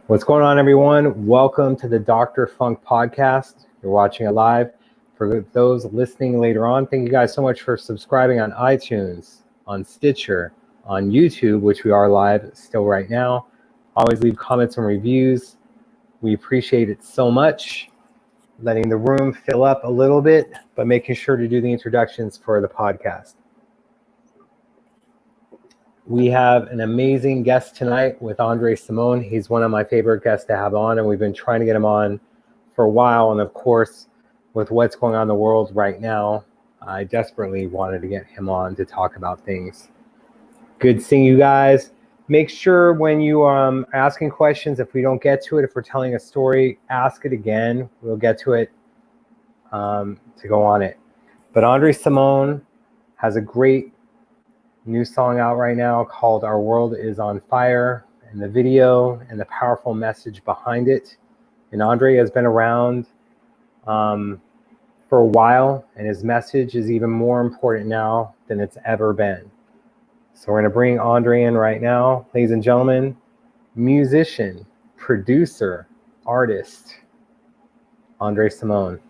What's going on, everyone? Welcome to the Dr. Funk podcast. You're watching it live. For those listening later on, thank you guys so much for subscribing on iTunes, on Stitcher, on YouTube, which we are live still right now. Always leave comments and reviews. We appreciate it so much. Letting the room fill up a little bit, but making sure to do the introductions for the podcast. We have an amazing guest tonight with Andre Cymone. He's one of my favorite guests to have on, and we've been trying to get him on for a while. And of course, with what's going on in the world right now, I desperately wanted to get him on to talk about things. Good seeing you guys. Make sure when you are asking questions, if we don't get to it, if we're telling a story, ask it again. We'll get to it to go on it. But Andre Cymone has a great new song out right now called Our World Is on Fire, and the video and the powerful message behind it. And Andre has been around for a while, and his message is even more important now than it's ever been. So we're going to bring Andre in right now. Ladies and gentlemen, musician, producer, artist, Andre Cymone.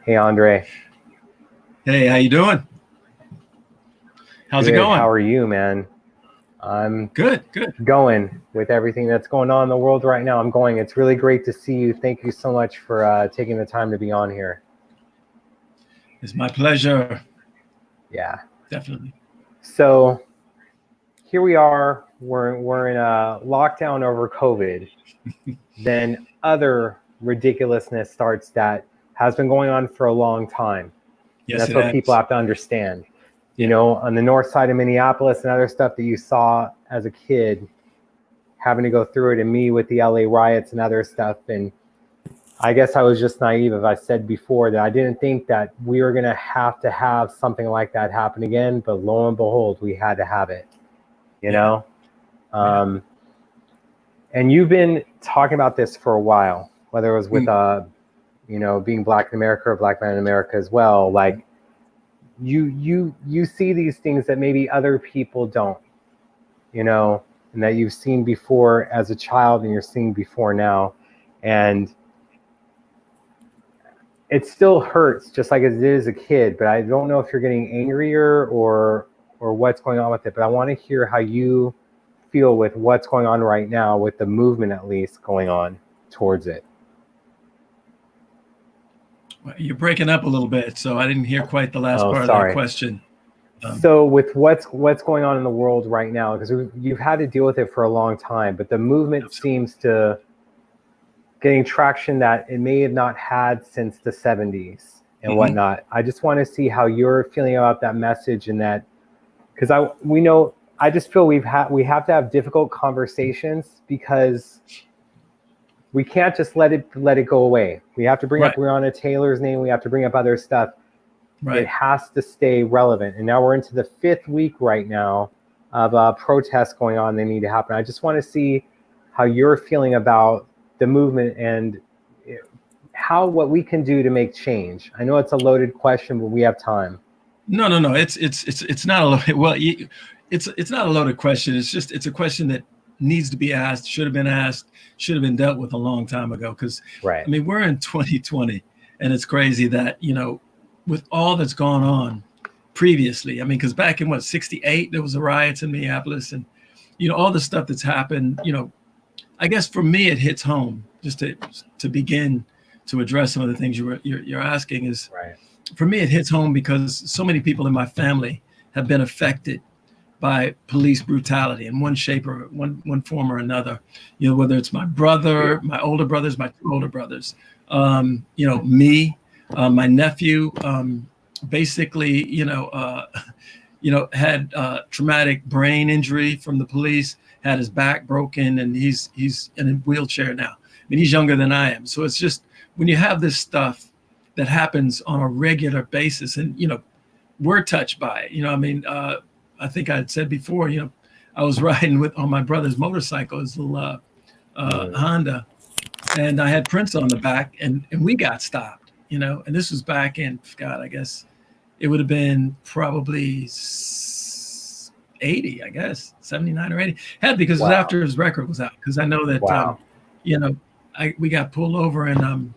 Hey, Andre. Hey, how you doing? How's Good. it going? How are you, man? I'm good. Going with everything that's going on in the world right now. I'm going. It's really great to see you. Thank you so much for taking the time to be on here. It's my pleasure. Yeah, Definitely. So here we are. We're in a lockdown over COVID. Then other ridiculousness starts that has been going on for a long time. Yes, and that's what people have to understand. You know, on the Northside of Minneapolis and other stuff that you saw as a kid, having to go through it, and me with the LA riots and other stuff. And I guess I was just naive if I said before that I didn't think that we were going to have something like that happen again. But lo and behold, we had to have it, you know? And you've been talking about this for a while, whether it was with, being Black in America or Black man in America as well. Like, you see these things that maybe other people don't, you know, and that you've seen before as a child and you're seeing before now. And it still hurts just like it did as a kid, but I don't know if you're getting angrier or what's going on with it. But I want to hear how you feel with what's going on right now, with the movement at least going on towards it. You're breaking up a little bit, so I didn't hear quite the last part of that question. So with what's going on in the world right now, because you've had to deal with it for a long time, but the movement seems to getting traction that it may have not had since the 70s and whatnot. I just want to see how you're feeling about that message, and that, because I just feel we have to have difficult conversations, because we can't just let it go away. We have to bring up Breonna Taylor's name. We have to bring up other stuff. It has to stay relevant. And now we're into the 5th week right now of protests going on. They need to happen. I just want to see how you're feeling about the movement and what we can do to make change. I know it's a loaded question, but we have time. No. It's not a loaded. Well, it's not a loaded question. It's a question that needs to be asked, should have been asked, should have been dealt with a long time ago. Because I mean, we're in 2020, and it's crazy that, you know, with all that's gone on previously, I mean, because back in 68, there was the riots in Minneapolis, and, you know, all the stuff that's happened, you know, I guess for me, it hits home just to begin to address some of the things you're asking is, for me, it hits home because so many people in my family have been affected by police brutality in one shape or one form or another. You know, whether it's my brother, my older brothers, my 2 older brothers, you know, me, my nephew, basically, had traumatic brain injury from the police, had his back broken, and he's in a wheelchair now. I mean, he's younger than I am. So it's just, when you have this stuff that happens on a regular basis, and, you know, we're touched by it. You know, I mean, I think I had said before, you know, I was riding on my brother's motorcycle, his little Honda, and I had Prince on the back, and we got stopped, you know, and this was back in, God, I guess it would have been probably 80, I guess, 79 or 80. Had because it was after his record was out. Because I know that, you know, we got pulled over and,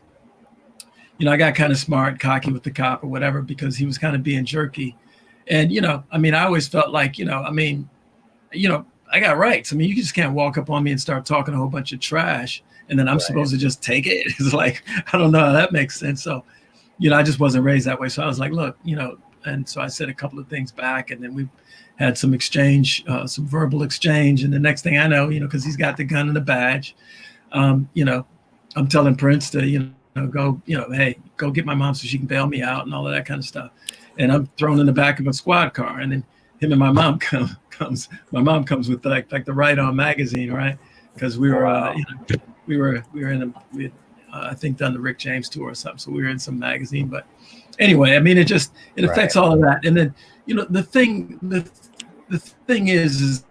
you know, I got kind of smart, cocky with the cop or whatever because he was kind of being jerky. And, you know, I mean, I always felt like, you know, I mean, you know, I got rights. I mean, you just can't walk up on me and start talking a whole bunch of trash and then I'm supposed to just take it. It's like, I don't know how that makes sense. So, you know, I just wasn't raised that way. So I was like, look, you know, and so I said a couple of things back and then we had some exchange, some verbal exchange. And the next thing I know, you know, because he's got the gun and the badge, you know, I'm telling Prince to, you know, go, you know, hey, go get my mom so she can bail me out and all of that kind of stuff. And I'm thrown in the back of a squad car. And then him and my mom comes with like the Right On magazine, right? Because we were, you know, we were in we had, I think done the Rick James tour or something. So we were in some magazine, but anyway, I mean, it affects all of that. And then, you know, the thing is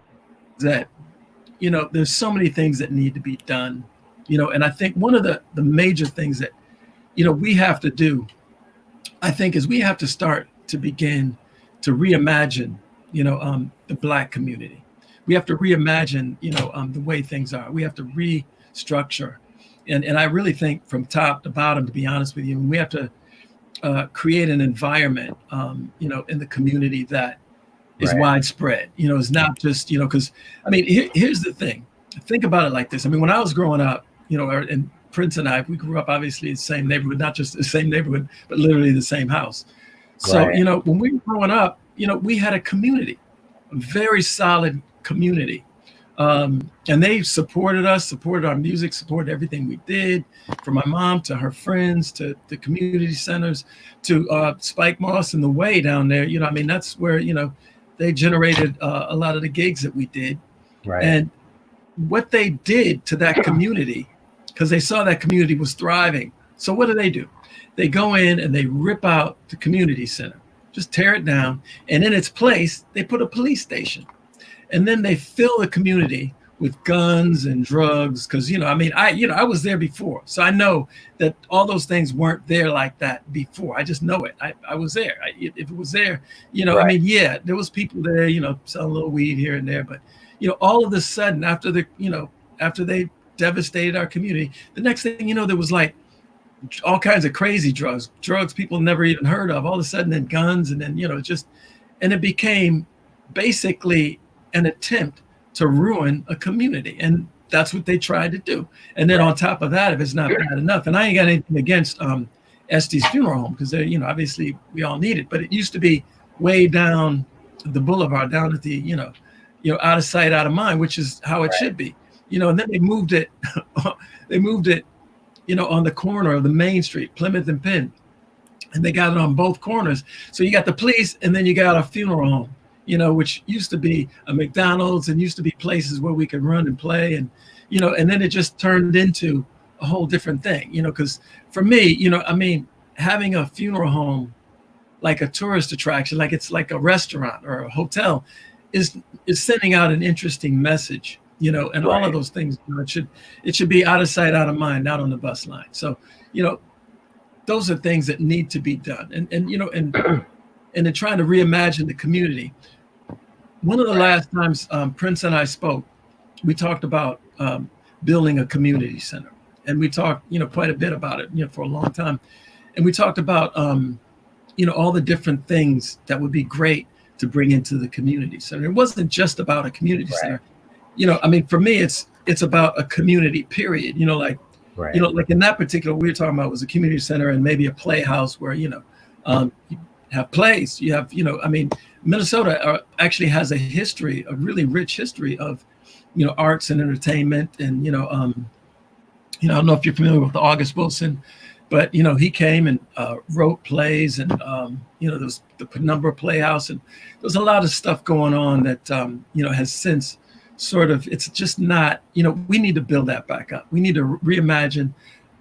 that, you know, there's so many things that need to be done, you know, and I think one of the major things that, you know, we have to do, I think, is we have to start to begin to reimagine, you know, the Black community. We have to reimagine, you know, the way things are. We have to restructure. And I really think from top to bottom, to be honest with you, we have to create an environment, you know, in the community that is widespread. You know, it's not just, you know, because, I mean, here's the thing. Think about it like this. I mean, when I was growing up, you know, and Prince and I, we grew up obviously in the same neighborhood, not just the same neighborhood, but literally the same house. So, you know, when we were growing up, you know, we had a community, a very solid community. And they supported us, supported our music, supported everything we did, from my mom to her friends to the community centers to Spike Moss and the Way down there. You know, I mean, that's where, you know, they generated a lot of the gigs that we did. And what they did to that community, because they saw that community was thriving. So what do? They go in and they rip out the community center, just tear it down. And in its place, they put a police station. And then they fill the community with guns and drugs. Because, you know, I mean, I was there before. So I know that all those things weren't there like that before. I just know it. I was there. If it was there, you know, I mean, yeah, there was people there, you know, selling a little weed here and there. But, you know, all of a sudden, after they devastated our community, the next thing you know, there was like all kinds of crazy drugs people never even heard of. All of a sudden, then guns, and then, you know, and it became basically an attempt to ruin a community. And that's what they tried to do. And then on top of that, if it's not bad enough, and I ain't got anything against Estee's funeral home, because they're, you know, obviously we all need it, but it used to be way down the boulevard, down at the, you know, out of sight, out of mind, which is how it should be, you know. And then they moved it, you know, on the corner of the main street, Plymouth and Penn, and they got it on both corners. So you got the police, and then you got a funeral home, you know, which used to be a McDonald's and used to be places where we could run and play, and, you know, and then it just turned into a whole different thing, you know, because for me, you know, I mean, having a funeral home like a tourist attraction, like it's like a restaurant or a hotel, is sending out an interesting message, you know, and all of those things, you know, it should be out of sight, out of mind, not on the bus line. So, you know, those are things that need to be done. And you know, and in trying to reimagine the community. One of the last times Prince and I spoke, we talked about building a community center, and we talked, you know, quite a bit about it, you know, for a long time. And we talked about, you know, all the different things that would be great to bring into the community center. It wasn't just about a community center. You know, I mean, for me, it's about a community, period. You know, like, you know, like in that particular, we were talking about was a community center and maybe a playhouse where, you know, you have plays. You have, you know, I mean, Minnesota actually has a history, a really rich history of, you know, arts and entertainment. And, you know, I don't know if you're familiar with August Wilson, but, you know, he came and wrote plays, and, you know, there was the Penumbra Playhouse, and there's a lot of stuff going on that, you know, has since sort of, it's just not, you know, we need to build that back up. We need to reimagine,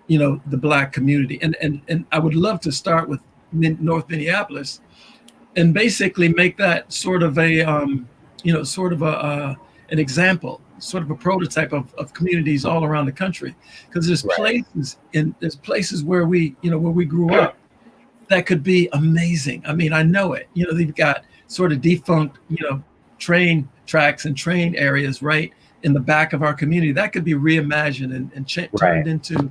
you know, the Black community. And I would love to start with North Minneapolis and basically make that sort of a, you know, sort of an example, sort of a prototype of communities all around the country. Because there's places where we, you know, where we grew up that could be amazing. I mean, I know it. You know, they've got sort of defunct, you know, train tracks and train areas right in the back of our community. That could be reimagined and turned into,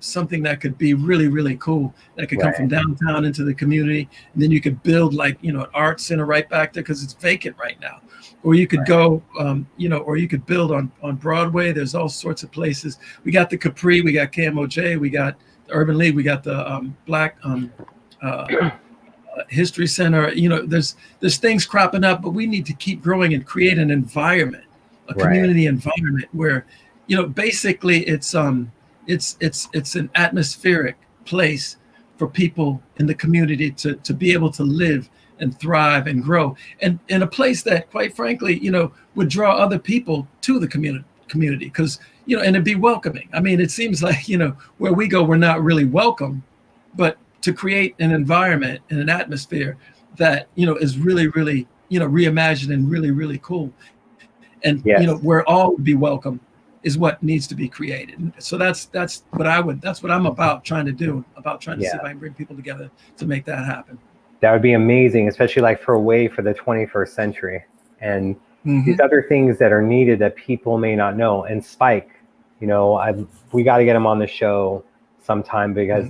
something that could be really, really cool. That could come from downtown into the community. And then you could build like, an art center right back there because it's vacant right now. Or you could go, or you could build on Broadway. There's all sorts of places. We got the Capri, we got KMOJ, we got the Urban League, we got the Black History Center. There's things cropping up, but we need to keep growing and create an environment, a community environment where, basically it's an atmospheric place for people in the community to be able to live and thrive and grow, and in a place that, quite frankly, would draw other people to the community because, and it'd be welcoming. I mean, it seems like, where we go, we're not really welcome, but to create an environment and an atmosphere that, is really, really, reimagined and really, really cool. And, where all would be welcome is what needs to be created. So that's what I'm about trying to do, trying to see if I can bring people together to make that happen. That would be amazing, especially like for a way for the 21st century. And these other things that are needed that people may not know. And Spike, we got to get him on the show sometime because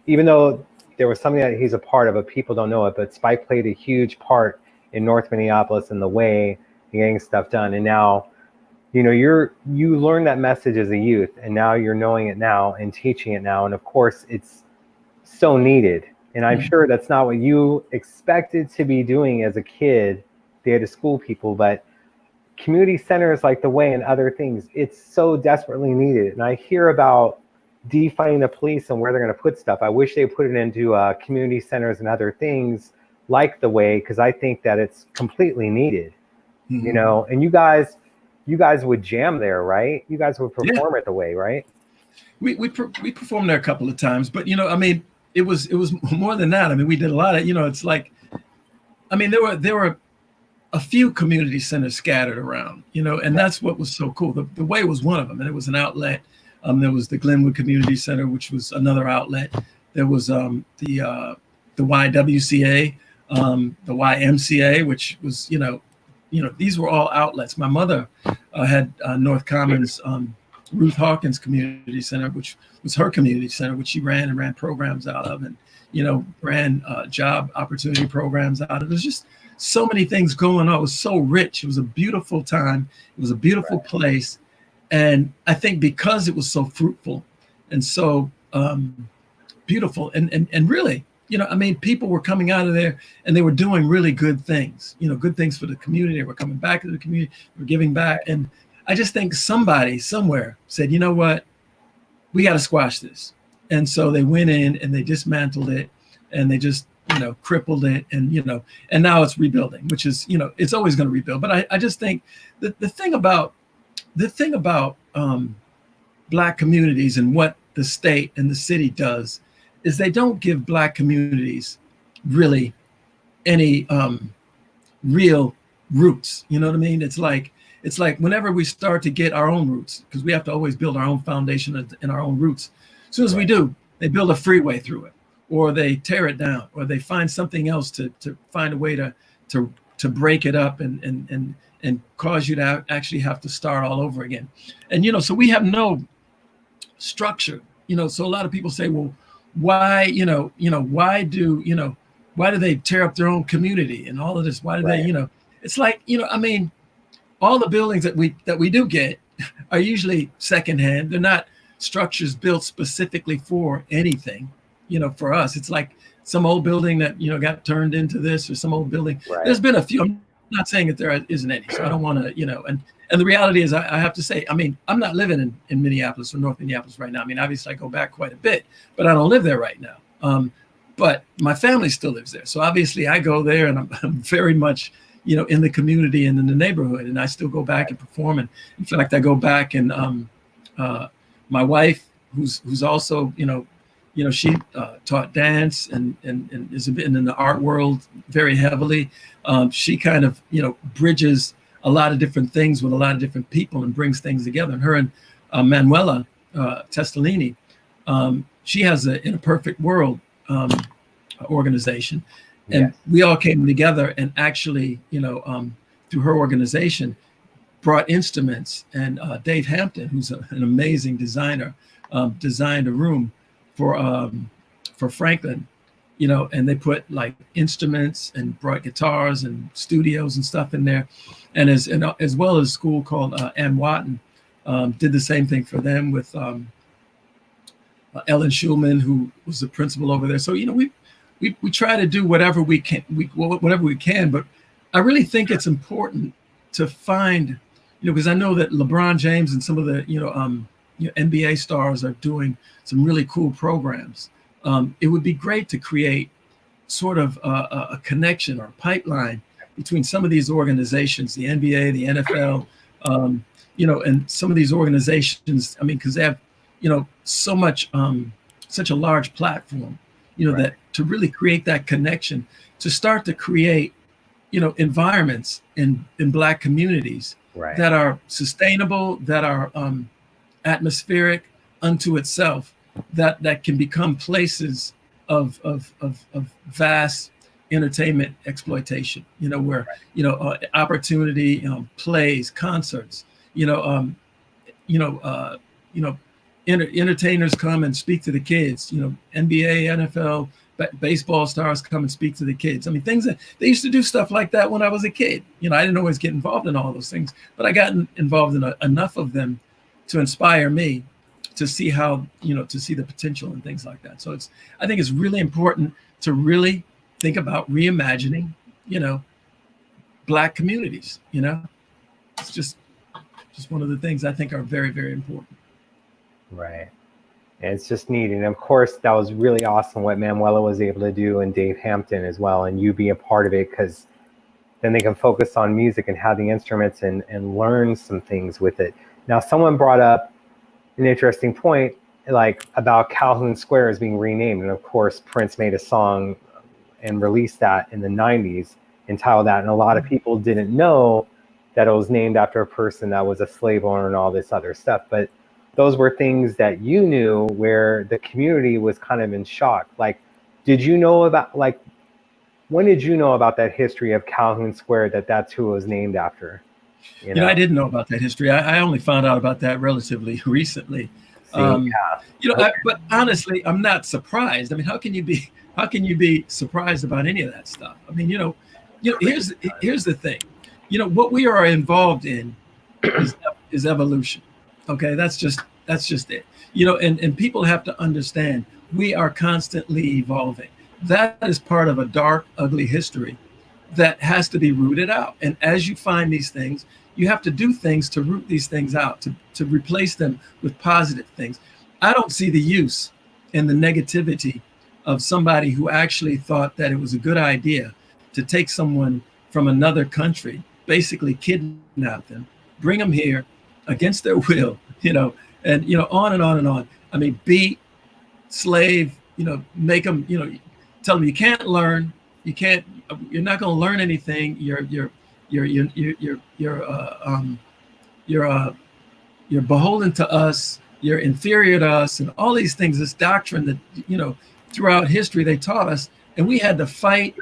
even though there was something that he's a part of, but people don't know it, but Spike played a huge part in North Minneapolis in the way getting stuff done. And now, you learn that message as a youth, and now you're knowing it now and teaching it now. And of course, it's so needed. And I'm sure that's not what you expected to be doing as a kid, day to school people, but community centers like the Way and other things, it's so desperately needed. And I hear about defunding the police and where they're going to put stuff. I wish they put it into community centers and other things like the Way, because I think that it's completely needed. And you guys would jam there, right? You guys would perform at the Way, right? We performed there a couple of times, but it was more than that. I mean, we did a lot of, it's like, I mean, there were a few community centers scattered around, and that's what was so cool. The Way was one of them, and it was an outlet. There was the Glenwood Community Center, which was another outlet. There was the YWCA, the YMCA, which was, these were all outlets. My mother had North Commons Ruth Hawkins Community Center, which was her community center, which she ran programs out of, and ran job opportunity programs out of. There's just so many things going on. It was so rich. It was a beautiful time. It was a beautiful place, and I think because it was so fruitful and so beautiful, and really, people were coming out of there and they were doing really good things. Good things for the community. They were coming back to the community. They were giving back, and I just think somebody somewhere said, you know what, we got to squash this. And so they went in and they dismantled it, and they just, crippled it, and, and now it's rebuilding, which is, it's always going to rebuild. But I just think that the thing about Black communities and what the state and the city does is they don't give Black communities really any real roots. You know what I mean? It's like whenever we start to get our own roots, because we have to always build our own foundation and our own roots. As soon as we do, they build a freeway through it, or they tear it down, or they find something else to find a way to break it up and cause you to actually have to start all over again. And, so we have no structure, so a lot of people say, well, why do they tear up their own community and all of this? Why do they, it's like, I mean, all the buildings that we do get are usually secondhand. They're not structures built specifically for anything, for us. It's like some old building that, got turned into this, or some old building. There's been a few. I'm not saying that there isn't any, so I don't want to, and the reality is I have to say, I mean, I'm not living in Minneapolis or North Minneapolis right now. I mean, obviously I go back quite a bit, but I don't live there right now. But my family still lives there. So obviously I go there, and I'm very much, in the community and in the neighborhood, and I still go back and perform. And in fact, I go back, and my wife, who's also, she taught dance and has been in the art world very heavily. She kind of, bridges a lot of different things with a lot of different people and brings things together. And her and Manuela Testolini, she has In a Perfect World organization. And Yes. we all came together and actually, through her organization, brought instruments. And Dave Hampton, who's an amazing designer, designed a room for Franklin, and they put like instruments and brought guitars and studios and stuff in there. And as well as a school called Ann Watton did the same thing for them with Ellen Schulman, who was the principal over there. So, we try to do whatever we can, whatever we can. But I really think it's important to find, because I know that LeBron James and some of the, NBA stars are doing some really cool programs. It would be great to create sort of a connection or a pipeline between some of these organizations, the NBA, the NFL, and some of these organizations. I mean, because they have, so much, such a large platform, Right. that to really create that connection, to start to create, environments in Black communities Right. that are sustainable, that are atmospheric unto itself, that can become places of vast entertainment exploitation, where, opportunity, plays, concerts, entertainers come and speak to the kids, NBA, NFL, baseball stars come and speak to the kids. I mean, things that they used to do stuff like that when I was a kid. I didn't always get involved in all those things, but I got involved in enough of them to inspire me to see how, to see the potential and things like that. So I think it's really important to really think about reimagining, Black communities, it's just one of the things I think are very, very important. Right. And it's just neat. And of course, that was really awesome what Manuela was able to do, and Dave Hampton as well, and you being a part of it, because then they can focus on music and have the instruments and learn some things with it. Now, someone brought up an interesting point, like about Calhoun Square is being renamed. And of course, Prince made a song and released that in the 90s entitled that. And a lot of people didn't know that it was named after a person that was a slave owner and all this other stuff. But those were things that you knew, where the community was kind of in shock. Like, did you know about, like, when did you know about that history of Calhoun Square, that's who it was named after? I didn't know about that history. I only found out about that relatively recently. But honestly, I'm not surprised. I mean, how can you be surprised about any of that stuff? I mean, here's the thing. What we are involved in is evolution. Okay, that's just it. And people have to understand we are constantly evolving. That is part of a dark, ugly history that has to be rooted out. And as you find these things, you have to do things to root these things out, to replace them with positive things. I don't see the use in the negativity of somebody who actually thought that it was a good idea to take someone from another country, basically kidnap them, bring them here against their will, and on and on and on. I mean, beat, slave, make them, tell them you can't learn, you're not going to learn anything. You're beholden to us. You're inferior to us, and all these things. This doctrine that throughout history they taught us, and we had to fight,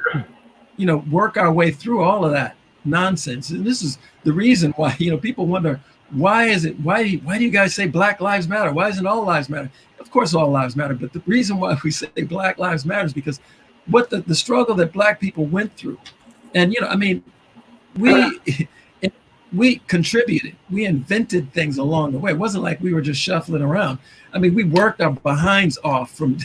work our way through all of that nonsense. And this is the reason why people wonder, why do you guys say Black Lives Matter? Why isn't all lives matter? Of course, all lives matter, but the reason why we say Black Lives Matter is because what the struggle that Black people went through, and we contributed, we invented things along the way. It wasn't like we were just shuffling around. I mean, we worked our behinds off from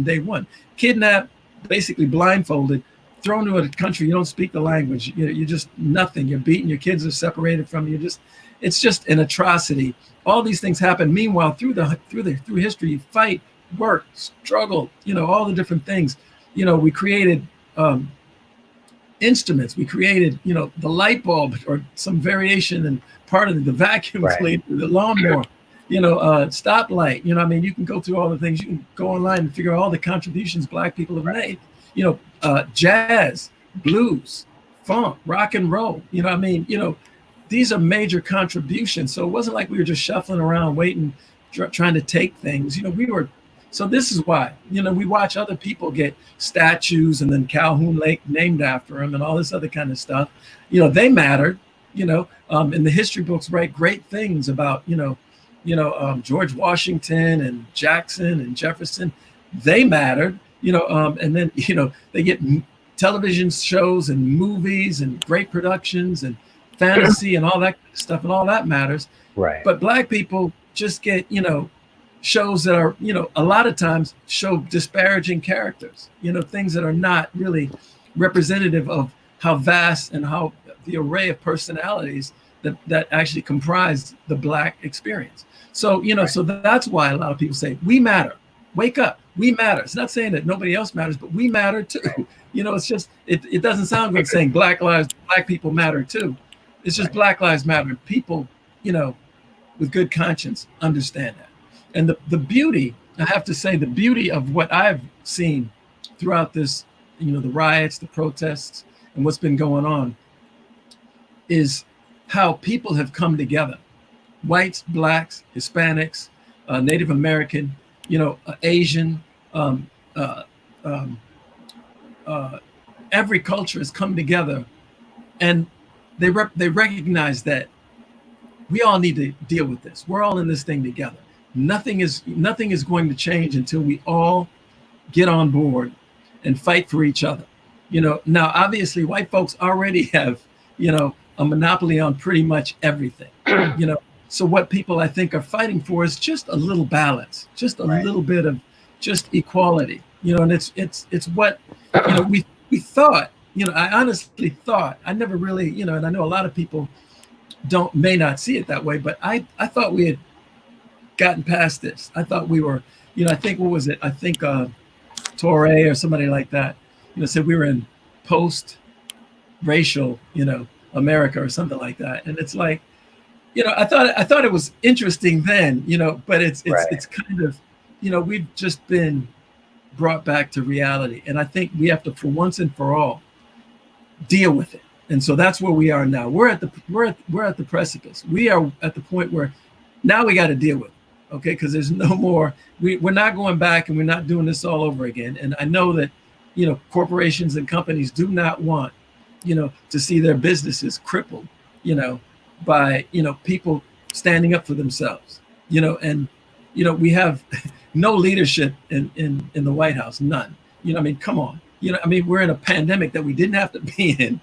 day one. Kidnapped, basically blindfolded, thrown to a country you don't speak the language. You're just nothing. You're beaten. Your kids are separated from you. It's just an atrocity. All these things happen. Meanwhile, through history, you fight, work, struggle. All the different things. We created instruments. We created, the light bulb or some variation and part of the vacuum cleaner, the lawnmower, stoplight. You can go through all the things. You can go online and figure out all the contributions Black people have made. Jazz, blues, funk, rock and roll. These are major contributions. So it wasn't like we were just shuffling around, waiting, trying to take things. We were So this is why, we watch other people get statues and then Calhoun Lake named after them and all this other kind of stuff. They mattered, and the history books write great things about, George Washington and Jackson and Jefferson. They mattered, and then, they get television shows and movies and great productions and fantasy and all that stuff, and all that matters. Right. But Black people just get, shows that are, a lot of times show disparaging characters, things that are not really representative of how vast and how the array of personalities that actually comprise the Black experience. So, right. So that's why a lot of people say, we matter, wake up, we matter. It's not saying that nobody else matters, but we matter too. It's just, it doesn't sound good saying Black people matter too. It's just right. Black lives matter. People, with good conscience understand that. And the beauty, I have to say, the beauty of what I've seen throughout this, the riots, the protests, and what's been going on is how people have come together. Whites, Blacks, Hispanics, Native American, Asian, every culture has come together, and they recognize that we all need to deal with this. We're all in this thing together. Nothing is going to change until we all get on board and fight for each other. Now obviously white folks already have, a monopoly on pretty much everything. So what people I think are fighting for is just a little balance, just a right. little bit of just equality. And it's what we thought. I honestly thought, I never really, and I know a lot of people may not see it that way, but I thought we had gotten past this. I thought we were, I think, what was it? I think Torre or somebody like that, said we were in post-racial, America or something like that. And it's like, I thought it was interesting then, but it's right. it's kind of, we've just been brought back to reality. And I think we have to, for once and for all, deal with it. And so that's where we are now. We're at the precipice. We are at the point where now we got to deal with it, okay? Because there's no more. We're not going back, and we're not doing this all over again. And I know that, corporations and companies do not want, to see their businesses crippled, by people standing up for themselves, and we have no leadership in the White House, none. Come on, we're in a pandemic that we didn't have to be in.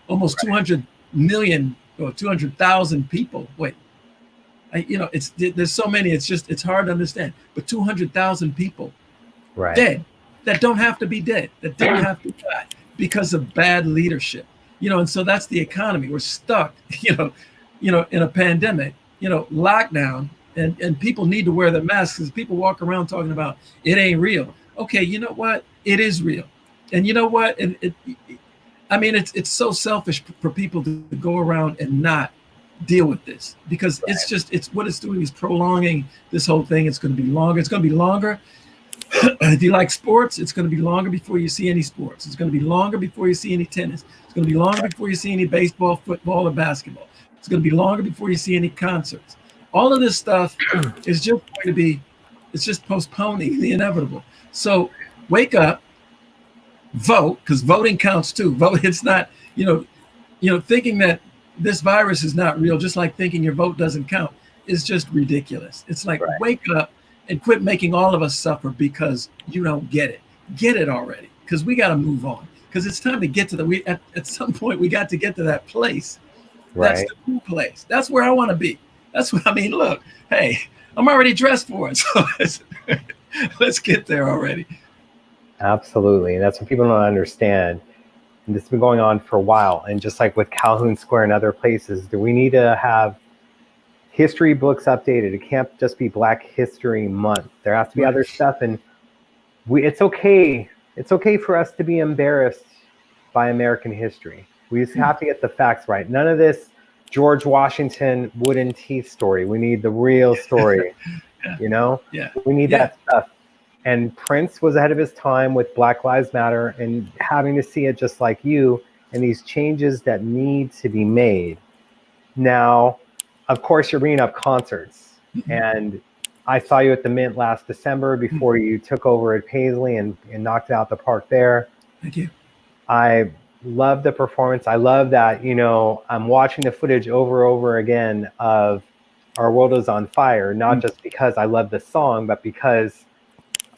Almost right. 200 million or 200,000 people. Wait, there's so many. It's hard to understand. But 200,000 people right. dead that don't have to be dead, that didn't have to die because of bad leadership. And so that's the economy. We're stuck, in a pandemic, lockdown, and people need to wear their masks because people walk around talking about it ain't real. Okay, you know what? It is real. And you know what? And it's so selfish for people to go around and not deal with this, because right. it's what it's doing is prolonging this whole thing. It's going to be longer. It's going to be longer. If you like sports, it's going to be longer before you see any sports. It's going to be longer before you see any tennis. It's going to be longer before you see any baseball, football, or basketball. It's going to be longer before you see any concerts. All of this stuff is just going to be, it's just postponing the inevitable. So wake up, vote, because voting counts too. Vote. It's not, thinking that this virus is not real, just like thinking your vote doesn't count, is just ridiculous. It's like, right. Wake up and quit making all of us suffer because you don't get it. Get it already, because we got to move on. Because it's time to get to at some point we got to get to that place. Right. That's the cool place. That's where I want to be. That's what look, hey, I'm already dressed for it. So let's get there already. Absolutely. And that's what people don't understand. And this has been going on for a while. And just like with Calhoun Square and other places, do we need to have history books updated? It can't just be Black History Month. There has to be other stuff. And it's okay. It's okay for us to be embarrassed by American history. We just have to get the facts right. None of this George Washington wooden teeth story. We need the real story. Yeah. We need that stuff. And Prince was ahead of his time with Black Lives Matter and having to see it just like you, and these changes that need to be made. Now, of course, you're bringing up concerts. And I saw you at the Mint last December before you took over at Paisley and knocked it out the park there. Thank you. I love the performance. I love that, you know, I'm watching the footage over again of Our World Is on Fire, not just because I love the song, but because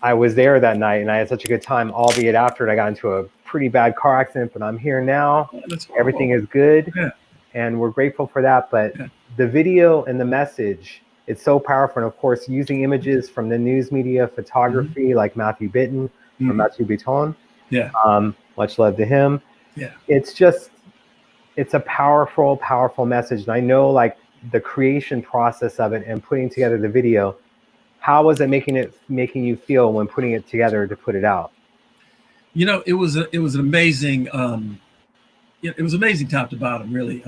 I was there that night and I had such a good time, albeit after it, I got into a pretty bad car accident, but I'm here now. Everything is good. Yeah. And we're grateful for that. But the video and the message, it's so powerful. And of course, using images from the news media, photography, like Matthew Bitton or Matthew Bitton. Yeah. Much love to him. Yeah. It's just, it's a powerful, powerful message. And I know like the creation process of it and putting together the video, how was it making you feel when putting it together to put it out? You know, it was an amazing, it was amazing top to bottom, really.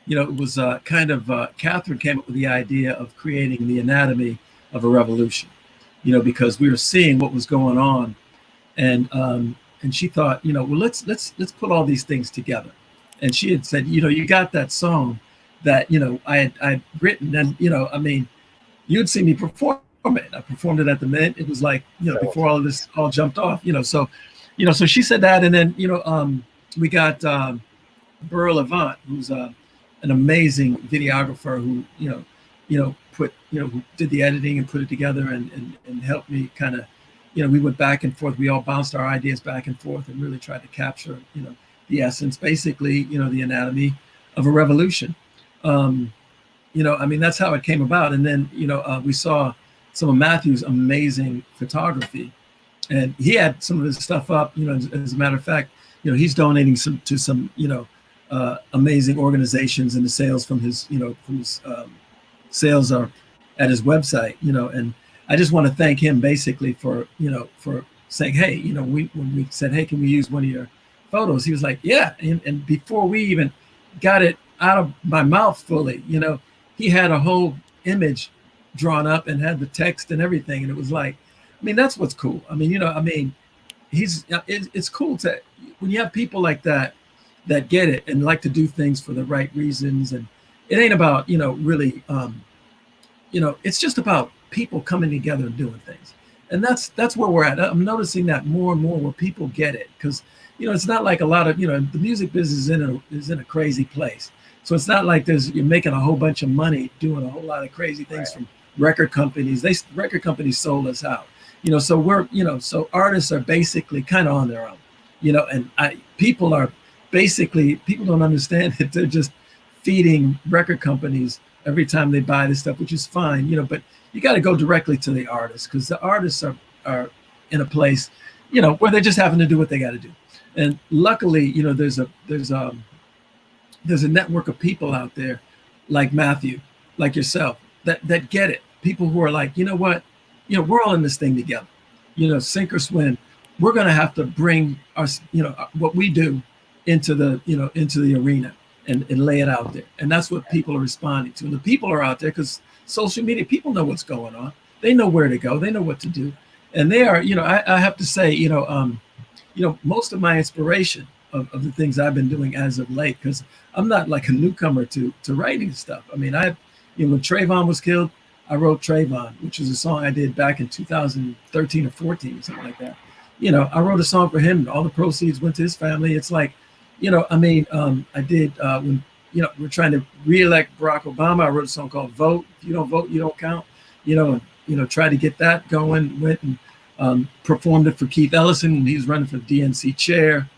You know, it was Catherine came up with the idea of creating the anatomy of a revolution, you know, because we were seeing what was going on, and she thought, you know, well, let's put all these things together. And she had said, you know, you got that song that, you know, I'd written, and, you know, I mean, you'd see me perform it. I performed it at the Mint. It was like, you know, before all of this all jumped off, you know, so so she said that, and then, you know, we got Burl Levant, who's an amazing videographer who, who did the editing and put it together and helped me kind of, you know, we went back and forth. We all bounced our ideas back and forth and really tried to capture, you know, the essence, basically, you know, the anatomy of a revolution. You know, I mean, that's how it came about. And then, you know, we saw some of Matthew's amazing photography, and he had some of his stuff up, you know, as a matter of fact, you know, he's donating to some, you know, amazing organizations, and the sales from his, you know, sales are at his website, you know, and I just want to thank him basically for, you know, for saying, hey, you know, when we said, hey, can we use one of your photos? He was like, yeah. And before we even got it out of my mouth fully, you know, he had a whole image drawn up and had the text and everything. And it was like, I mean, that's what's cool. I mean, you know, I mean, it's cool to, when you have people like that get it and like to do things for the right reasons. And it ain't about, you know, really, you know, it's just about people coming together and doing things. And that's where we're at. I'm noticing that more and more where people get it, because, you know, it's not like a lot of, you know, the music business is in a crazy place. So it's not like you're making a whole bunch of money doing a whole lot of crazy things from record companies. Record companies sold us out, you know, so we're, you know, so artists are basically kind of on their own, you know, and people don't understand that they're just feeding record companies every time they buy this stuff, which is fine, you know, but you got to go directly to the artists, because the artists are in a place, you know, where they're just having to do what they got to do. And luckily, you know, there's a network of people out there like Matthew, like yourself, that get it. People who are like, you know what, you know, we're all in this thing together, you know, sink or swim. We're going to have to bring us, you know, what we do into the arena and lay it out there. And that's what people are responding to. And the people are out there because social media, people know what's going on. They know where to go. They know what to do. And they are, you know, I have to say, you know, most of my inspiration of the things I've been doing as of late, because I'm not like a newcomer to writing stuff. I mean, you know, when Trayvon was killed, I wrote Trayvon, which is a song I did back in 2013 or 14, something like that. You know, I wrote a song for him. All the proceeds went to his family. It's like, you know, I mean, I did when, you know, we're trying to reelect Barack Obama. I wrote a song called "Vote." If you don't vote, you don't count. You know, and, you know, tried to get that going. Went and performed it for Keith Ellison when he was running for the DNC chair.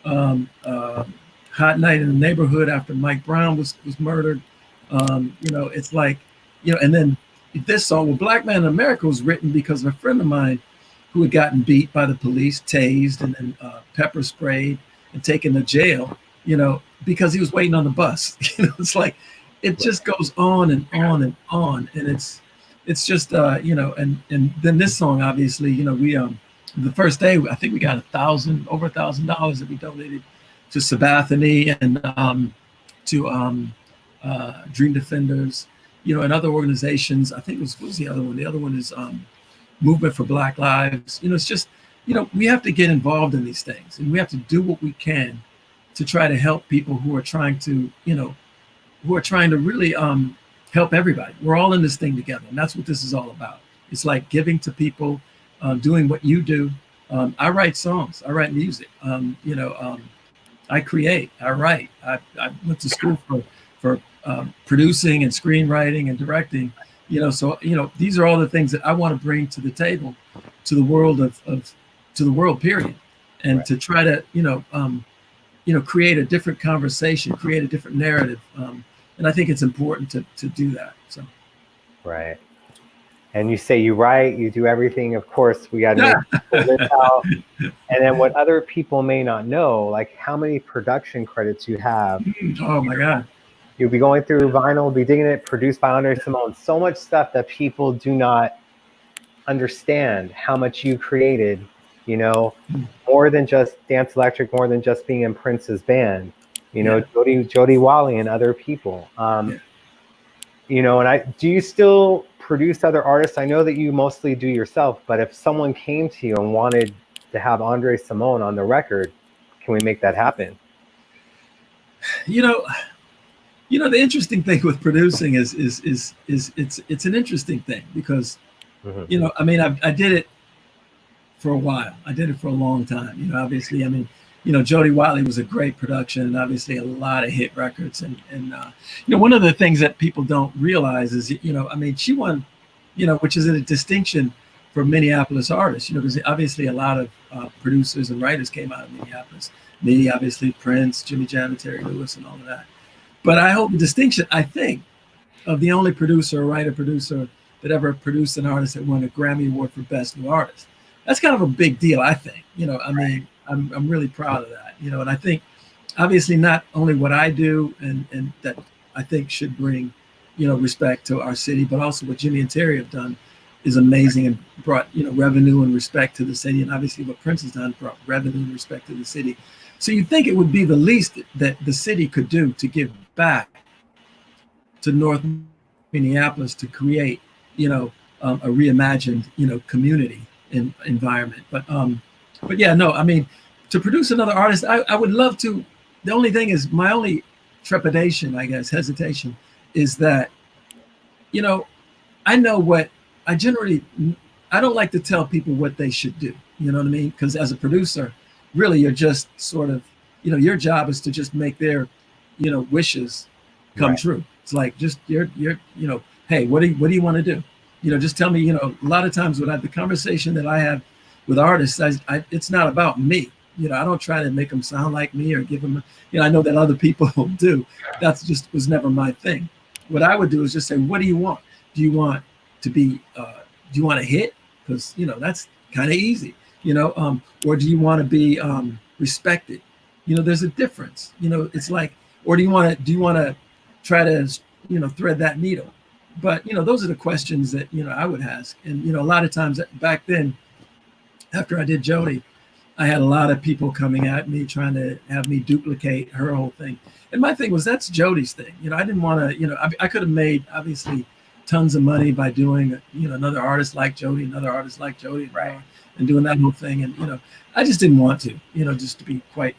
Hot Night in the Neighborhood after Mike Brown was murdered. You know, it's like, you know, and then this song, well, Black Man in America, was written because of a friend of mine who had gotten beat by the police, tased, and then pepper sprayed and taken to jail, you know, because he was waiting on the bus. You know, it's like, it just goes on and on and on. And it's just, you know, and then this song, obviously, you know, we, the first day, I think we got over $1,000 that we donated to Sabathani and to Dream Defenders, you know, and other organizations. I think what was the other one? The other one is Movement for Black Lives. You know, it's just, you know, we have to get involved in these things, and we have to do what we can to try to help people who are trying to, you know, who are trying to really help everybody. We're all in this thing together, and that's what this is all about. It's like giving to people, doing what you do. I write songs, I write music, I create, I write. I went to school for producing and screenwriting and directing. So these are all the things that I want to bring to the table, to the world to the world, period, and to try to create a different conversation, create a different narrative, and I think it's important to do that. So, right. And you say you write, you do everything. Of course, we got to make this out. And then what other people may not know, like how many production credits you have. Oh my God. You'll be going through vinyl, be digging it, produced by Andre Cymone. So much stuff that people do not understand how much you created, more than just Dance Electric, more than just being in Prince's band, Jody Wally and other people. And do you still produce other artists? I know that you mostly do yourself, but if someone came to you and wanted to have Andre Cymone on the record, can we make that happen? The interesting thing with producing is it's an interesting thing because, I did it for a while. I did it for a long time. Obviously, Jody Watley was a great production, and obviously a lot of hit records. And one of the things that people don't realize is, she won, which is a distinction for Minneapolis artists, because obviously a lot of producers and writers came out of Minneapolis. Me, obviously Prince, Jimmy Jam, and Terry Lewis, and all of that. But I hope the distinction, I think, of the only producer or writer-producer that ever produced an artist that won a Grammy Award for Best New Artist. That's kind of a big deal, I think. I'm really proud of that. And I think, obviously, not only what I do and that I think should bring, respect to our city, but also what Jimmy and Terry have done is amazing and brought, revenue and respect to the city. And obviously what Prince has done brought revenue and respect to the city. So you'd think it would be the least that the city could do to give back to North Minneapolis to create, a reimagined, community environment. But yeah, no, to produce another artist, I would love to. The only thing is, my only trepidation, I guess, hesitation, is that, I know what I don't like to tell people what they should do. You know what I mean? Because as a producer, really, you're just sort of, your job is to just make their, wishes come true. It's like, just you're, hey, what do you want to do? Just tell me. A lot of times when the conversation that I have with artists, it's not about me. I don't try to make them sound like me or give them, I know that other people do. That's just was never my thing. What I would do is just say, what do you want? Do you want to be, do you want to hit? Because, that's kind of easy, or do you want to be respected? There's a difference, it's like, or do you want to try to, thread that needle? But, those are the questions that, I would ask. And, a lot of times back then, after I did Jody, I had a lot of people coming at me trying to have me duplicate her whole thing. And my thing was, that's Jody's thing. I didn't want to, I could have made obviously tons of money by doing, another artist like Jody, and doing that whole thing. And, I just didn't want to, just to be quite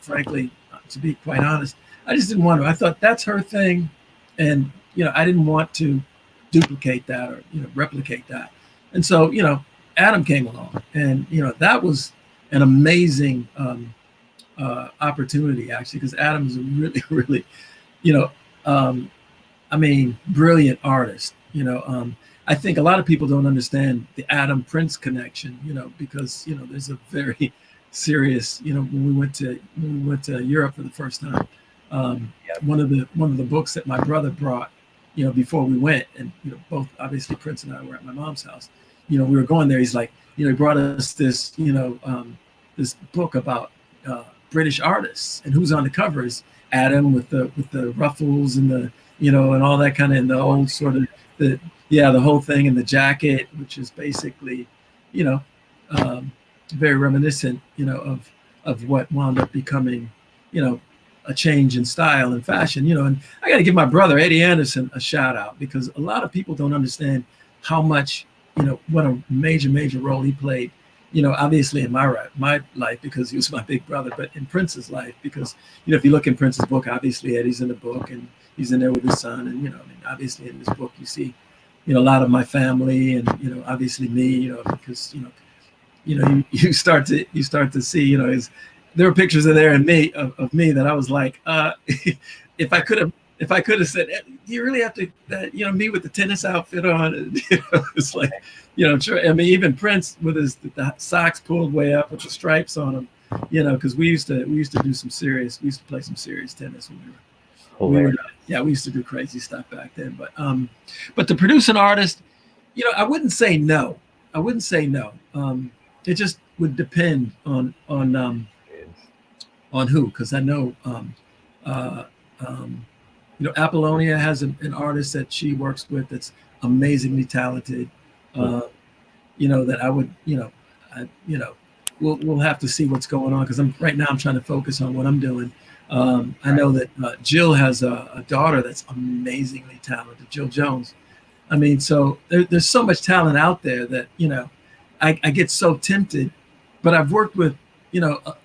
honest, I just didn't want to. I thought that's her thing. And, I didn't want to duplicate that or, replicate that. And so, Adam came along, and, that was an amazing opportunity, actually, because Adam is a really, really, brilliant artist. I think a lot of people don't understand the Adam Prince connection, because, there's a very serious, when we went to Europe for the first time, one of the books that my brother brought, before we went, and, both obviously Prince and I were at my mom's house, we were going there. He's like, he brought us this, this book about British artists, and who's on the cover is Adam with the ruffles and the, and all that kind of, and the old sort of the whole thing, and the jacket, which is basically, very reminiscent, of what wound up becoming, a change in style and fashion, and I got to give my brother Eddie Anderson a shout out, because a lot of people don't understand how much, what a major role he played, obviously in my life, because he was my big brother, but in Prince's life, because, if you look in Prince's book, obviously Eddie's in the book, and he's in there with his son, and, obviously in this book you see, a lot of my family, and obviously me, because you start to see, there were pictures of there and me of me that I was like, if I could have said, do you really have to, me with the tennis outfit on? It's like, sure. I mean, even Prince with the socks pulled way up with the stripes on them, because we used to play some serious tennis when we used to do crazy stuff back then. But to produce an artist, I wouldn't say no. It just would depend on who, because I know Apollonia has an artist that she works with that's amazingly talented. That I would, we'll have to see what's going on, because right now I'm trying to focus on what I'm doing. I know that Jill has a daughter that's amazingly talented, Jill Jones. I mean, so there's so much talent out there that, I get so tempted, but I've worked with,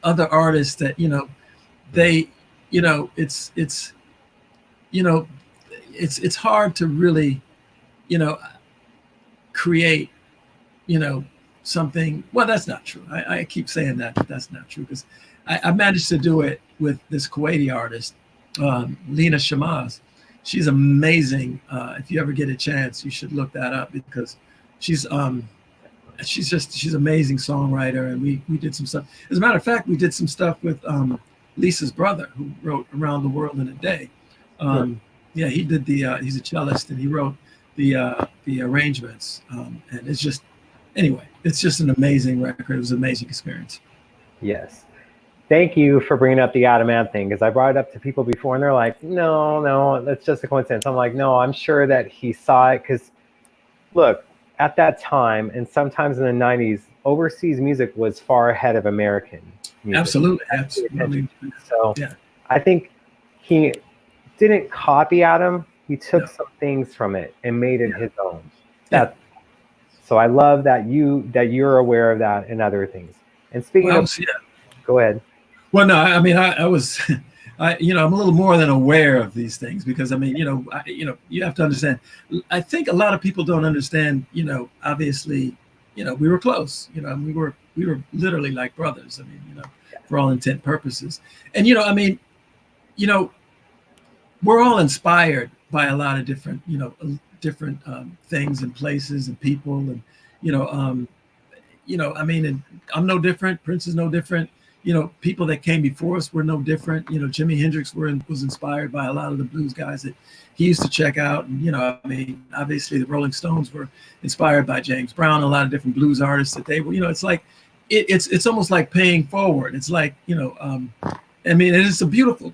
other artists that, they, it's hard to really, create, something. Well, that's not true. I keep saying that, but that's not true, because I managed to do it with this Kuwaiti artist, Lena Shamaz. She's amazing. If you ever get a chance, you should look that up, because she's amazing songwriter, and we did some stuff. As a matter of fact, we did some stuff with Lisa's brother, who wrote Around the World in a Day. Yeah, he did he's a cellist, and he wrote the arrangements. And it's just an amazing record. It was an amazing experience. Yes. Thank you for bringing up the Adam Ant thing, because I brought it up to people before and they're like, no, that's just a coincidence. I'm like, no, I'm sure that he saw it, because look, at that time, and sometimes in the 90s, overseas music was far ahead of American music. Absolutely. So yeah. I think he didn't copy Adam. He took some things from it and made it his own. So I love that you're aware of that and other things. And speaking of, go ahead. Well, no, I mean, I'm a little more than aware of these things, because I mean, you have to understand. I think a lot of people don't understand. Obviously, we were close. We were literally like brothers. I mean, for all intent purposes. And I mean, we're all inspired by a lot of different things and places and people, and I mean, and I'm no different. Prince is no different. People that came before us were no different. Jimi Hendrix was inspired by a lot of the blues guys that he used to check out. And, I mean, obviously the Rolling Stones were inspired by James Brown, a lot of different blues artists that they were, it's like, it's almost like paying forward. It's like, I mean, it's a beautiful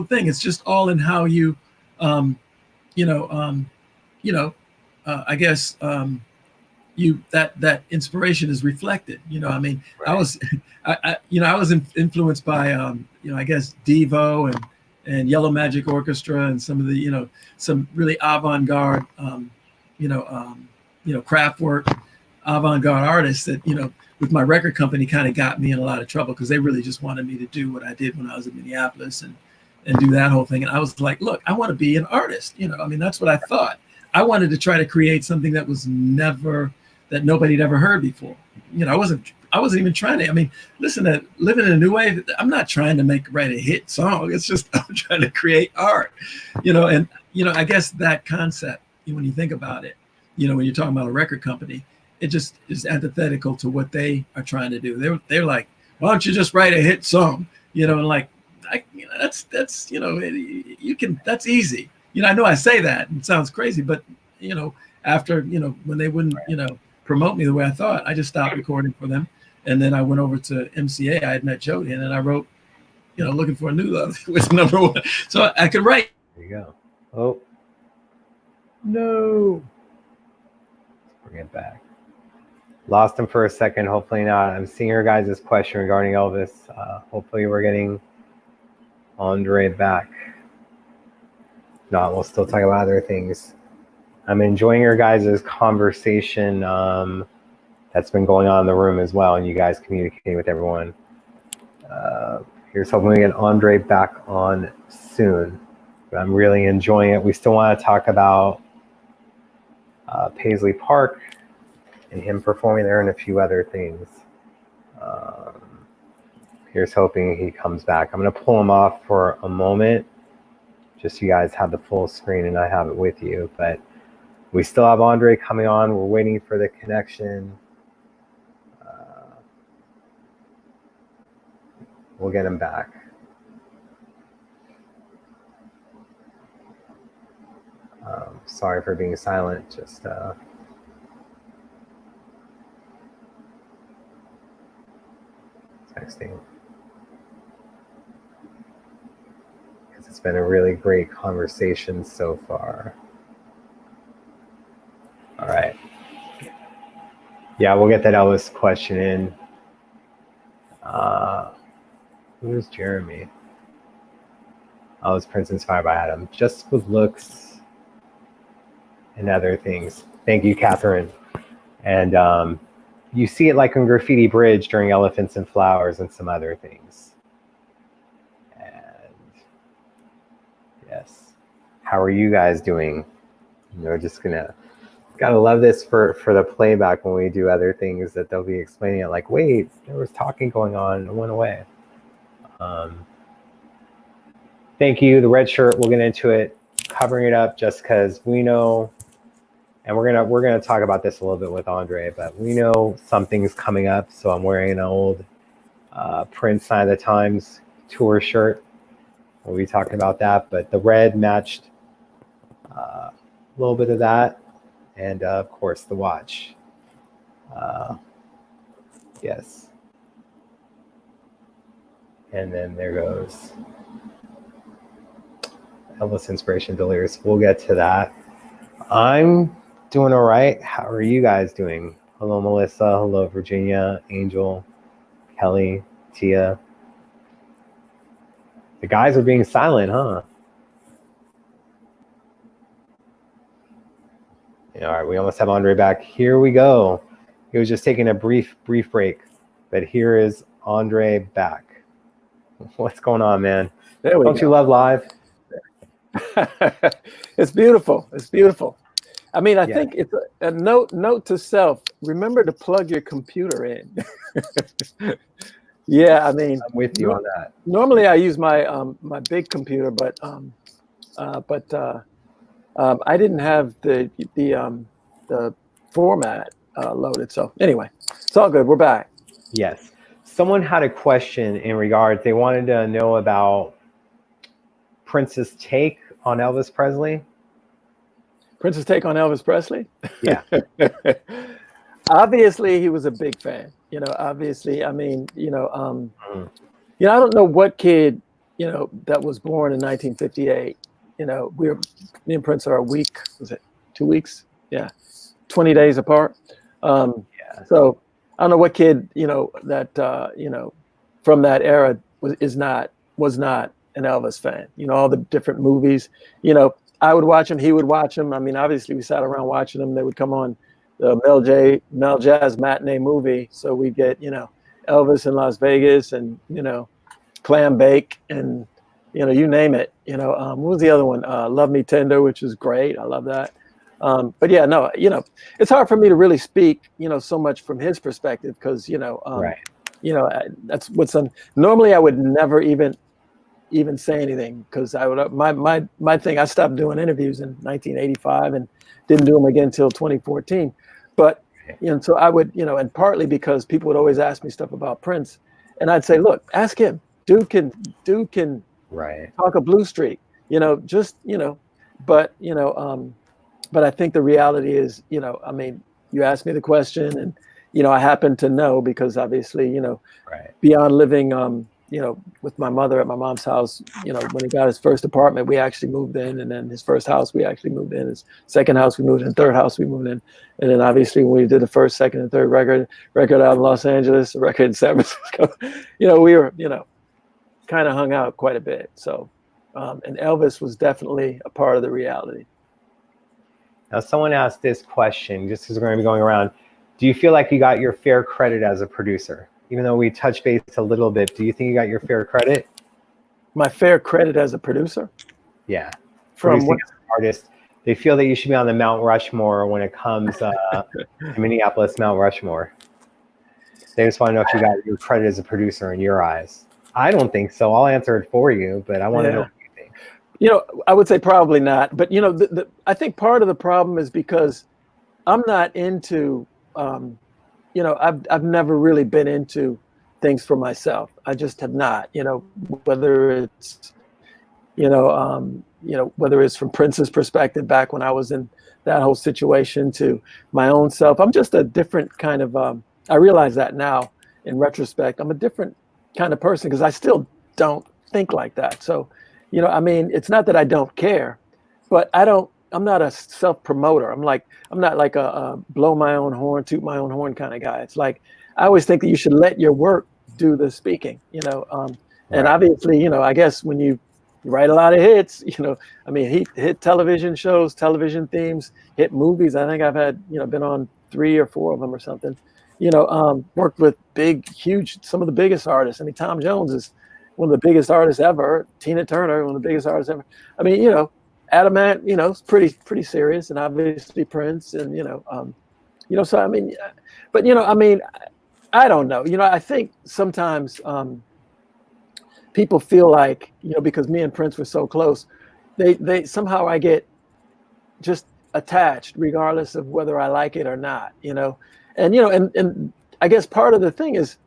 thing. It's just all in how you, I guess, that inspiration is reflected. I mean, right. I was influenced by I guess Devo and Yellow Magic Orchestra and some of the some really avant-garde Kraftwerk avant-garde artists that with my record company kind of got me in a lot of trouble, because they really just wanted me to do what I did when I was in Minneapolis and do that whole thing. And I was like, look, I want to be an artist. I mean, that's what I thought. I wanted to try to create something that that nobody'd ever heard before. I wasn't even trying to. I mean, listen, to Living in a New Way, I'm not trying to write a hit song. It's just I'm trying to create art. And I guess that concept, when you think about it, when you're talking about a record company, it just is antithetical to what they are trying to do. They're like, why don't you just write a hit song? And like, that's you can, that's easy. I know I say that and it sounds crazy, but after when they wouldn't promote me the way I thought, I just stopped recording for them. And then I went over to MCA. I had met Jody, and then I wrote, Looking for a New Love was number one. So I could write. There you go. Oh no. Let's bring it back. Lost him for a second. Hopefully not. I'm seeing your guys' question regarding Elvis. Hopefully we're getting Andre back. No, we'll still talk about other things. I'm enjoying your guys' conversation that's been going on in the room as well, and you guys communicating with everyone. Here's hoping we get Andre back on soon. But I'm really enjoying it. We still want to talk about Paisley Park, and him performing there and a few other things. Here's hoping he comes back. I'm going to pull him off for a moment, just so you guys have the full screen and I have it with you. But we still have Andre coming on. We're waiting for the connection. We'll get him back. Sorry for being silent. Just texting. It's been a really great conversation so far. All right. Yeah, we'll get that Elvis question in. Who's Jeremy? Oh, it's Prince inspired by Adam. Just with looks and other things. Thank you, Catherine. And you see it like on Graffiti Bridge during Elephants and Flowers and some other things. And yes, how are you guys doing? Just gotta love this for the playback when we do other things, that they'll be explaining it like, wait, there was talking going on and it went away. Thank you. The red shirt, we'll get into it, covering it up just because we know, and we're gonna talk about this a little bit with Andre, but we know something's coming up. So I'm wearing an old Prince Sign of the Times tour shirt. We'll be talking about that, but the red matched a little bit of that, and of course the watch. Yes. And then there goes Elvis Inspiration Delirious. We'll get to that. I'm doing all right. How are you guys doing? Hello, Melissa. Hello, Virginia, Angel, Kelly, Tia. The guys are being silent, huh? Yeah, all right, we almost have Andre back. Here we go. He was just taking a brief break, but here is Andre back. What's going on, man? There we Don't go. you love live? It's beautiful. It's beautiful. I mean, I Yeah. think it's a note to self. Remember to plug your computer in. Yeah, I mean, I'm with you on that. normally I use my my big computer, but I didn't have the format loaded. So anyway, it's all good. We're back. Yes. Someone had a question in regards, they wanted to know about Prince's take on Elvis Presley. Prince's take on Elvis Presley? Yeah. Obviously, he was a big fan. Obviously, I mean, I don't know what kid, that was born in 1958. Me and Prince are a week, was it 2 weeks? Yeah. 20 days apart. Yeah. So I don't know what kid, that, from that era was not an Elvis fan. All the different movies, I would watch him, he would watch him. I mean, obviously we sat around watching them. They would come on the Mel Jazz matinee movie. So we'd get, Elvis in Las Vegas and, Clam Bake and, you name it. What was the other one? Love Me Tender, which is great. I love that. But yeah, no, it's hard for me to really speak, so much from his perspective because, Right. That's what's normally I would never even say anything because I would my thing. I stopped doing interviews in 1985 and didn't do them again until 2014. But so I would, and partly because people would always ask me stuff about Prince, and I'd say, look, ask him. Dude can Right. talk a blue streak. But but I think the reality is, I mean, you asked me the question, and I happen to know because obviously, Right. beyond living, with my mother at my mom's house, when he got his first apartment, we actually moved in, and then his first house, we actually moved in. His second house, we moved in. Third house, we moved in, and then obviously when we did the first, second, and third record out in Los Angeles, a record in San Francisco, we were, kind of hung out quite a bit. So, and Elvis was definitely a part of the reality. Now, someone asked this question, just because we're going to be going around. Do you feel like you got your fair credit as a producer? Even though we touched base a little bit, do you think you got your fair credit? My fair credit as a producer? Yeah. From Producing what? as an artist. they feel that you should be on the Mount Rushmore when it comes to Minneapolis Mount Rushmore. They just want to know if you got your credit as a producer in your eyes. I don't think so. I'll answer it for you, but I want to know what you think. You know, I would say probably not. But, you know, I think part of the problem is because I'm not into, you know, I've never really been into things for myself. I just have not, you know, whether it's, whether it's from Prince's perspective back when I was in that whole situation to my own self. I'm just a different kind of, I realize that now in retrospect, I'm a different kind of person because I still don't think like that. So, you know, I mean, it's not that I don't care, but I'm not a self-promoter. I'm not like a blow my own horn, toot my own horn kind of guy. It's like, I always think that you should let your work do the speaking, you know? And obviously, you know, I guess when you write a lot of hits, you know, I mean, hit television shows, television themes, hit movies. I think I've had, you know, been on 3 or 4 of them or something, you know, worked with huge, some of the biggest artists. I mean, Tom Jones is one of the biggest artists ever. Tina Turner, one of the biggest artists ever. I mean, you know, Adamant, you know, it's pretty serious, and obviously Prince, and, you know, so, I mean, but, you know, I mean, I don't know, you know, I think sometimes, people feel like, you know, because me and Prince were so close, they somehow I get just attached regardless of whether I like it or not, you know? And, you know, and I guess part of the thing is,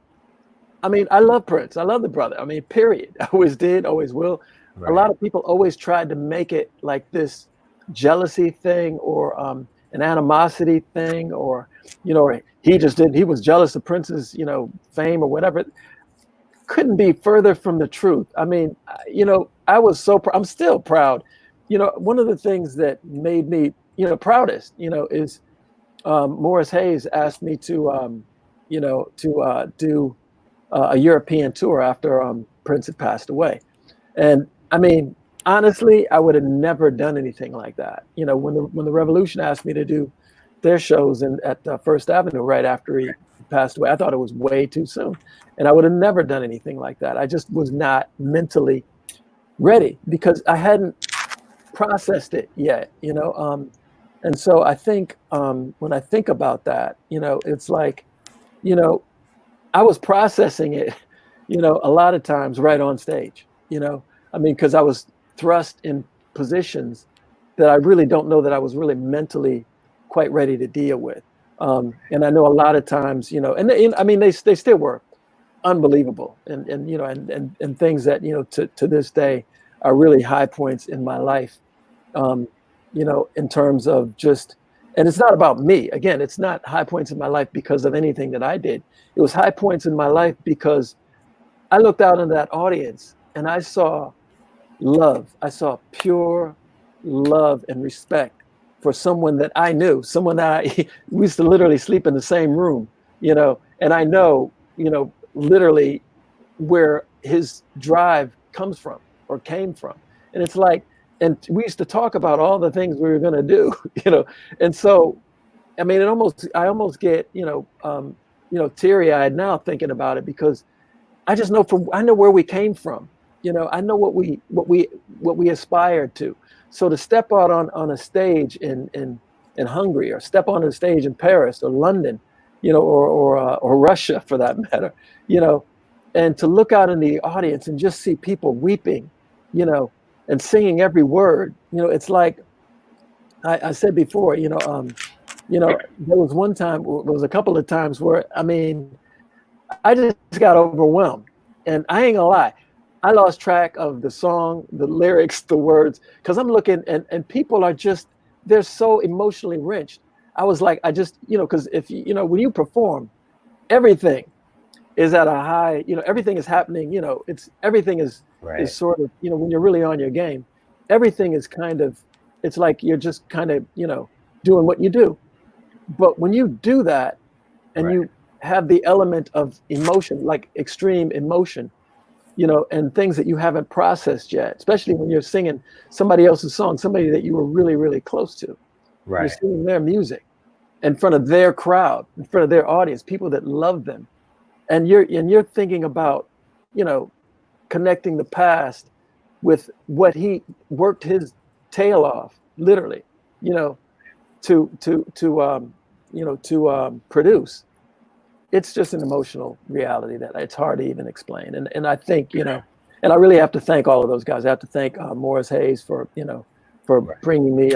I mean, I love Prince. I love the brother. I mean, period. I always did, always will. Right. A lot of people always tried to make it like this jealousy thing or an animosity thing, or, you know, he was jealous of Prince's, you know, fame or whatever. Couldn't be further from the truth. I mean, you know, I'm still proud. You know, one of the things that made me, you know, proudest, you know, is Morris Hayes asked me to, you know, to do a European tour after Prince had passed away. And I mean, honestly, I would have never done anything like that. You know, when the Revolution asked me to do their shows at First Avenue right after he passed away, I thought it was way too soon. And I would have never done anything like that. I just was not mentally ready because I hadn't processed it yet, you know? And so I think when I think about that, you know, it's like, you know, I was processing it, you know, a lot of times right on stage, you know? I mean, because I was thrust in positions that I really don't know that I was really mentally quite ready to deal with. And I know a lot of times, you know, and I mean, they still were unbelievable, and you know, and things that, you know, to this day are really high points in my life, you know, in terms of just, and it's not about me. Again, it's not high points in my life because of anything that I did. It was high points in my life because I looked out in that audience and I saw love. I saw pure love and respect for someone that I knew, someone that we used to literally sleep in the same room, you know, and I know, you know, literally where his drive comes from or came from. And it's like, and we used to talk about all the things we were going to do, you know? And so, I mean, I almost get, you know, teary eyed now thinking about it, because I just know I know where we came from, you know, I know what we aspired to. So to step out on a stage in Hungary, or step on a stage in Paris or London, you know, or Russia for that matter, you know, and to look out in the audience and just see people weeping, you know, and singing every word, you know, it's like I said before, you know, there was one time, there was a couple of times where, I mean, I just got overwhelmed, and I ain't gonna lie, I lost track of the song, the lyrics, the words, because I'm looking and people are just, they're so emotionally wrenched. I was like, I just, you know, because if you know, when you perform, everything is at a high, you know, everything is happening, you know, everything is sort of, you know, when you're really on your game, everything is kind of, it's like you're just kind of, you know, doing what you do. But when you do that and you have the element of emotion, like extreme emotion, you know, and things that you haven't processed yet, especially when you're singing somebody else's song, somebody that you were really, really close to. Right. You're singing their music in front of their crowd, in front of their audience, people that love them. And you're thinking about, you know, connecting the past with what he worked his tail off, literally, you know, to produce. It's just an emotional reality that it's hard to even explain. And I think, and I really have to thank all of those guys. I have to thank Morris Hayes for bringing me,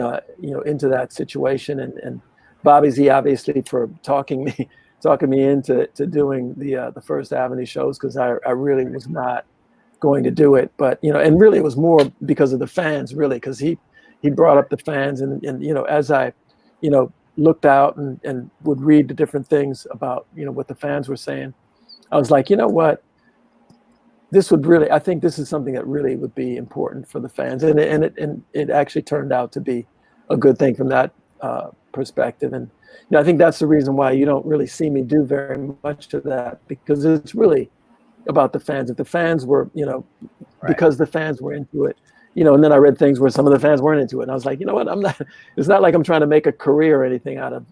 into that situation, and Bobby Z obviously for talking me into doing the First Avenue shows, because I really was not going to do it. But, and really it was more because of the fans, really, because he brought up the fans, and as I, looked out and would read the different things about, what the fans were saying, I was like, you know what, I think this is something that really would be important for the fans. And it actually turned out to be a good thing from that perspective. And, I think that's the reason why you don't really see me do very much of that, because it's really about the fans. If the fans were, because the fans were into it, and then I read things where some of the fans weren't into it. And I was like, you know what, it's not like I'm trying to make a career or anything out of,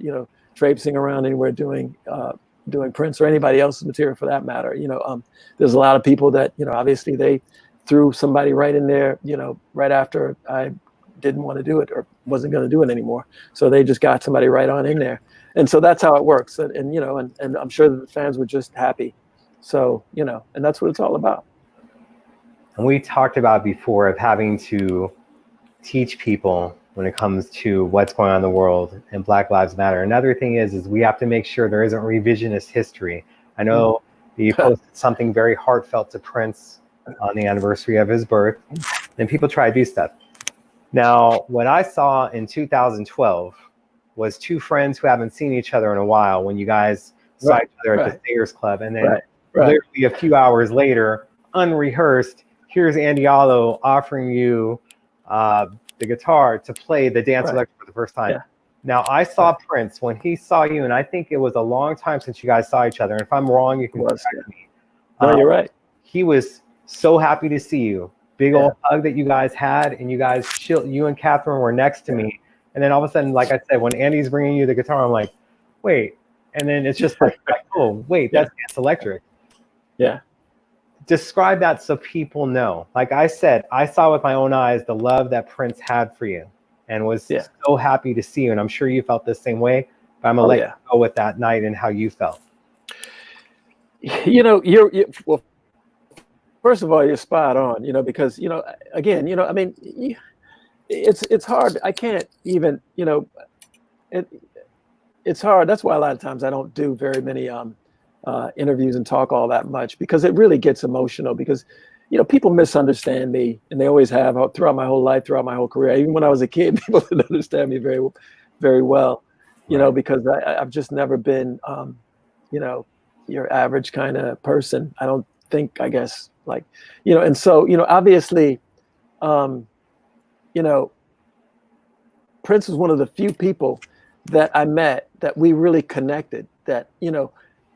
traipsing around anywhere doing Prince or anybody else's material for that matter. There's a lot of people that, obviously they threw somebody right in there, right after I didn't want to do it or wasn't going to do it anymore. So they just got somebody right on in there. And so that's how it works. And I'm sure that the fans were just happy. So, and that's what it's all about. And we talked about before of having to teach people when it comes to what's going on in the world and Black Lives Matter. Another thing is we have to make sure there isn't revisionist history. I know you posted something very heartfelt to Prince on the anniversary of his birth, and people try to do stuff. Now, what I saw in 2012 was two friends who haven't seen each other in a while when you guys saw each other at the Sayers Club, and then literally a few hours later, unrehearsed, here's Andy Allo offering you the guitar to play the dance electric for the first time. Yeah. Now, I saw Prince when he saw you, and I think it was a long time since you guys saw each other. And if I'm wrong, you can correct me. No, you're right. He was so happy to see you. Big old hug that you guys had, and you guys you and Catherine were next to me. And then all of a sudden, like I said, when Andy's bringing you the guitar, I'm like, wait. And then it's just like, oh, wait, that's dance electric. Yeah. Describe that so people know. Like I said, I saw with my own eyes the love that Prince had for you and was so happy to see you. And I'm sure you felt the same way, but I'm going to let you go with that night and how you felt. Well, first of all, you're spot on, because, again, I mean, it's hard. I can't even, it's hard. That's why a lot of times I don't do very many interviews and talk all that much, because it really gets emotional, because people misunderstand me, and they always have throughout my whole life, throughout my whole career. Even when I was a kid, people didn't understand me very, very well, because I've just never been your average kind of person. I don't think, I guess, like, and so obviously Prince was one of the few people that I met that we really connected, that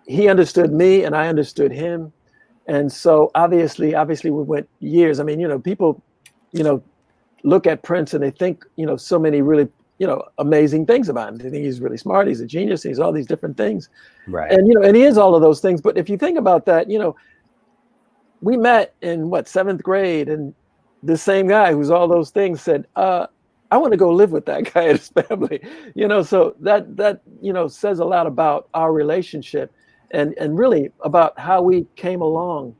he understood me and I understood him. And so obviously we went years. I mean, people, look at Prince and they think, so many really, amazing things about him. They think he's really smart. He's a genius. He's all these different things. Right. And, and he is all of those things. But if you think about that, we met in 7th grade, and the same guy who's all those things said, I want to go live with that guy and his family, so that says a lot about our relationship and really about how we came along.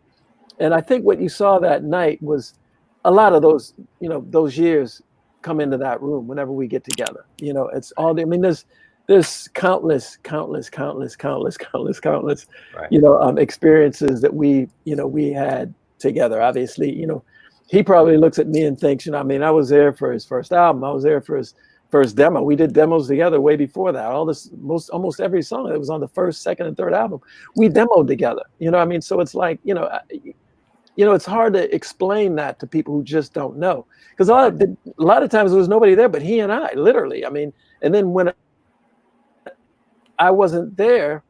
And I think what you saw that night was a lot of those, those years come into that room whenever we get together. It's all, I mean, there's countless, experiences that we had together. Obviously, he probably looks at me and thinks, I mean, I was there for his first album. I was there for his first demo. We did demos together way before that. Almost every song that was on the first, second, and third album, we demoed together. I mean, so it's like, it's hard to explain that to people who just don't know, because a lot of times there was nobody there but he and I, literally. I mean, and then when I wasn't there,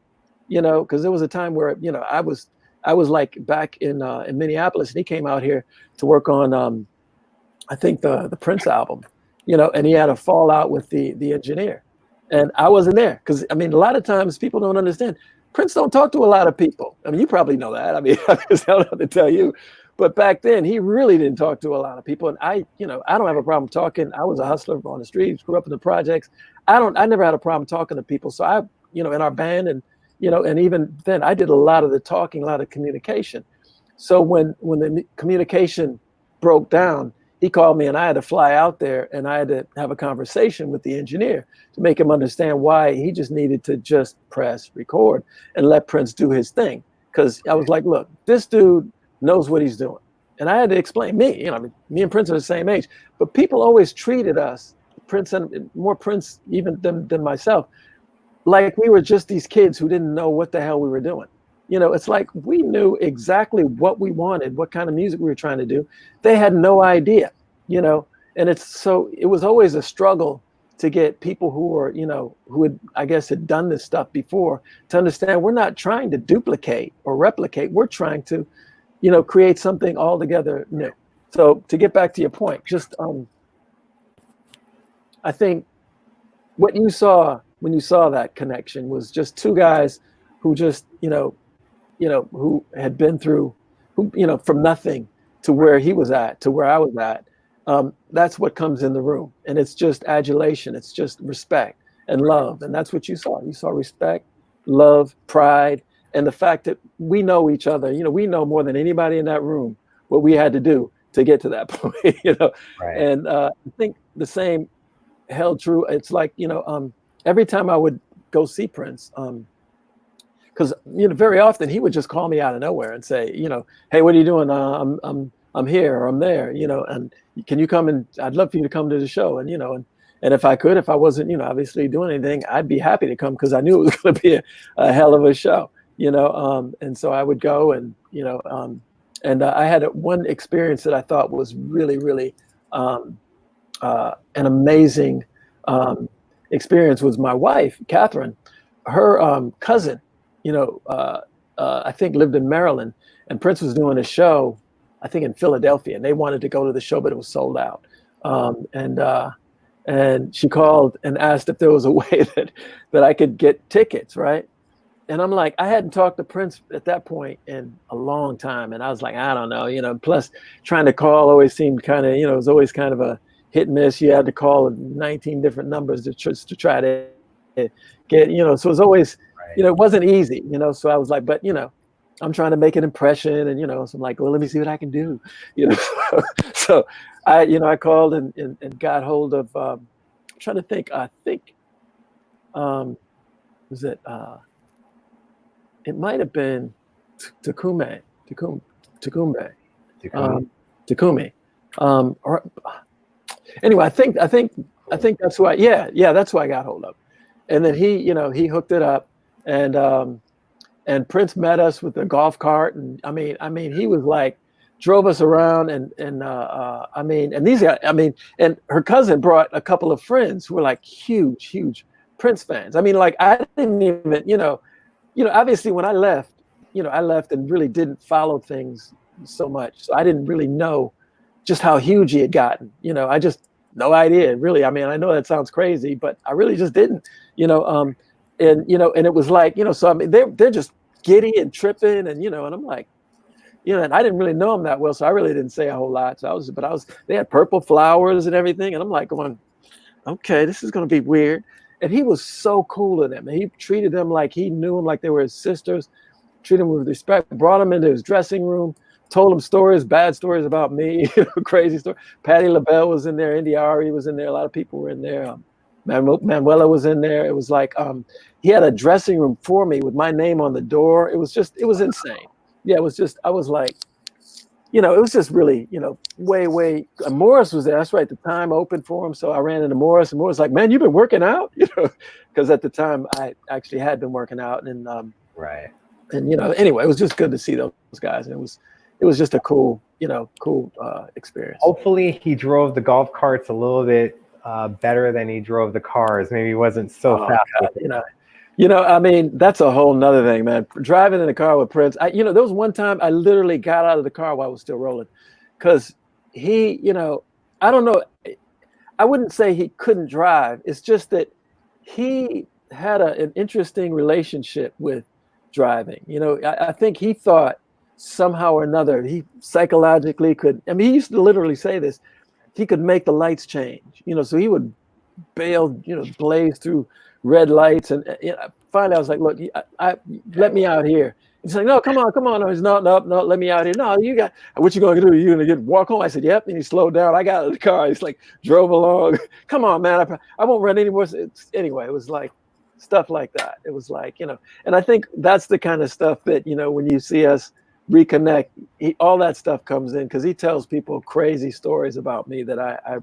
because there was a time where I was like back in Minneapolis, and he came out here to work on, I think the Prince album, and he had a fallout with the engineer, and I wasn't there, because I mean, a lot of times people don't understand. Prince don't talk to a lot of people. I mean, you probably know that. I mean, I don't have to tell you, But back then, he really didn't talk to a lot of people. And I don't have a problem talking. I was a hustler on the streets, grew up in the projects. I never had a problem talking to people. So I, in our band and, and even then I did a lot of the talking, a lot of communication. So when the communication broke down, he called me and I had to fly out there and I had to have a conversation with the engineer to make him understand why he just needed to just press record and let Prince do his thing. Because I was like, look, this dude knows what he's doing. And I had to explain me and Prince are the same age, but people always treated us, Prince and more Prince even than myself, like we were just these kids who didn't know what the hell we were doing. It's like we knew exactly what we wanted, what kind of music we were trying to do. They had no idea, and it was always a struggle to get people who were, who had done this stuff before to understand we're not trying to duplicate or replicate. We're trying to, create something altogether new. So to get back to your point, just I think what you saw when you saw that connection was just two guys who just, who had been through, from nothing to where he was at, to where I was at. That's what comes in the room. And it's just adulation. It's just respect and love. And that's what you saw. You saw respect, love, pride, and the fact that we know each other. We know more than anybody in that room what we had to do to get to that point, Right. And I think the same held true. It's like, every time I would go see Prince, because very often he would just call me out of nowhere and say, hey, what are you doing? I'm here or I'm there, and can you come and I'd love for you to come to the show. And and if I wasn't obviously doing anything, I'd be happy to come because I knew it was going to be a hell of a show, and so I would go and and I had one experience that I thought was really, really an amazing experience. Was my wife, Catherine, her cousin, I think lived in Maryland, and Prince was doing a show, I think in Philadelphia, and they wanted to go to the show, but it was sold out. And she called and asked if there was a way that I could get tickets, right? And I'm like, I hadn't talked to Prince at that point in a long time, and I was like, I don't know, Plus, trying to call always seemed kind of, it was always kind of a hit and miss. You had to call 19 different numbers to try to get, so it was always, Right. It wasn't easy, so I was like, but, I'm trying to make an impression and, so I'm like, well, let me see what I can do, so I called and got hold of, I'm trying to think, I think, was it, it might've been Takumi. Or anyway, I think that's who that's who I got hold of. And then he hooked it up, and Prince met us with a golf cart, and I mean he was like drove us around, and these guys, and her cousin brought a couple of friends who were like huge Prince fans. I didn't even obviously when I left and really didn't follow things so much, so I didn't really know just how huge he had gotten. I just no idea really. I know that sounds crazy, but I really just didn't. And it was like, so they're just giddy and tripping, and and I'm like, and I didn't really know him that well, so I really didn't say a whole lot. So they had purple flowers and everything, and I'm like going, okay, this is gonna be weird. And he was so cool to them, and he treated them like he knew them, like they were his sisters, treated them with respect, brought them into his dressing room, told them stories, bad stories about me, crazy stories. Patti LaBelle was in there, Indy Ari was in there, a lot of people were in there. Manuela was in there. It was like he had a dressing room for me with my name on the door. It was insane. Yeah, it was just, I was like, it was just really, way. Morris was there. That's right. The time opened for him. So I ran into Morris, and Morris was like, man, you've been working out, because at the time I actually had been working out, and Right. And anyway, it was just good to see those guys, and it was just a cool experience. Hopefully he drove the golf carts a little bit better than he drove the cars. Maybe he wasn't so fast. God, that's a whole nother thing, man. Driving in a car with Prince, there was one time I literally got out of the car while I was still rolling, because he, I don't know, I wouldn't say he couldn't drive. It's just that he had an interesting relationship with driving. I think he thought somehow or another, he psychologically could, I mean, he used to literally say this, he could make the lights change, so he would bail, blaze through red lights. And finally I was like, look, let me out here. He's like, no, come on. I was, no, let me out here. No, you got, what you going to do? You going to walk home? I said, yep. And he slowed down. I got out of the car. He's like, drove along. Come on, man. I won't run anymore. Anyway, it was like stuff like that. It was like, and I think that's the kind of stuff that, when you see us reconnect, all that stuff comes in, because he tells people crazy stories about me that I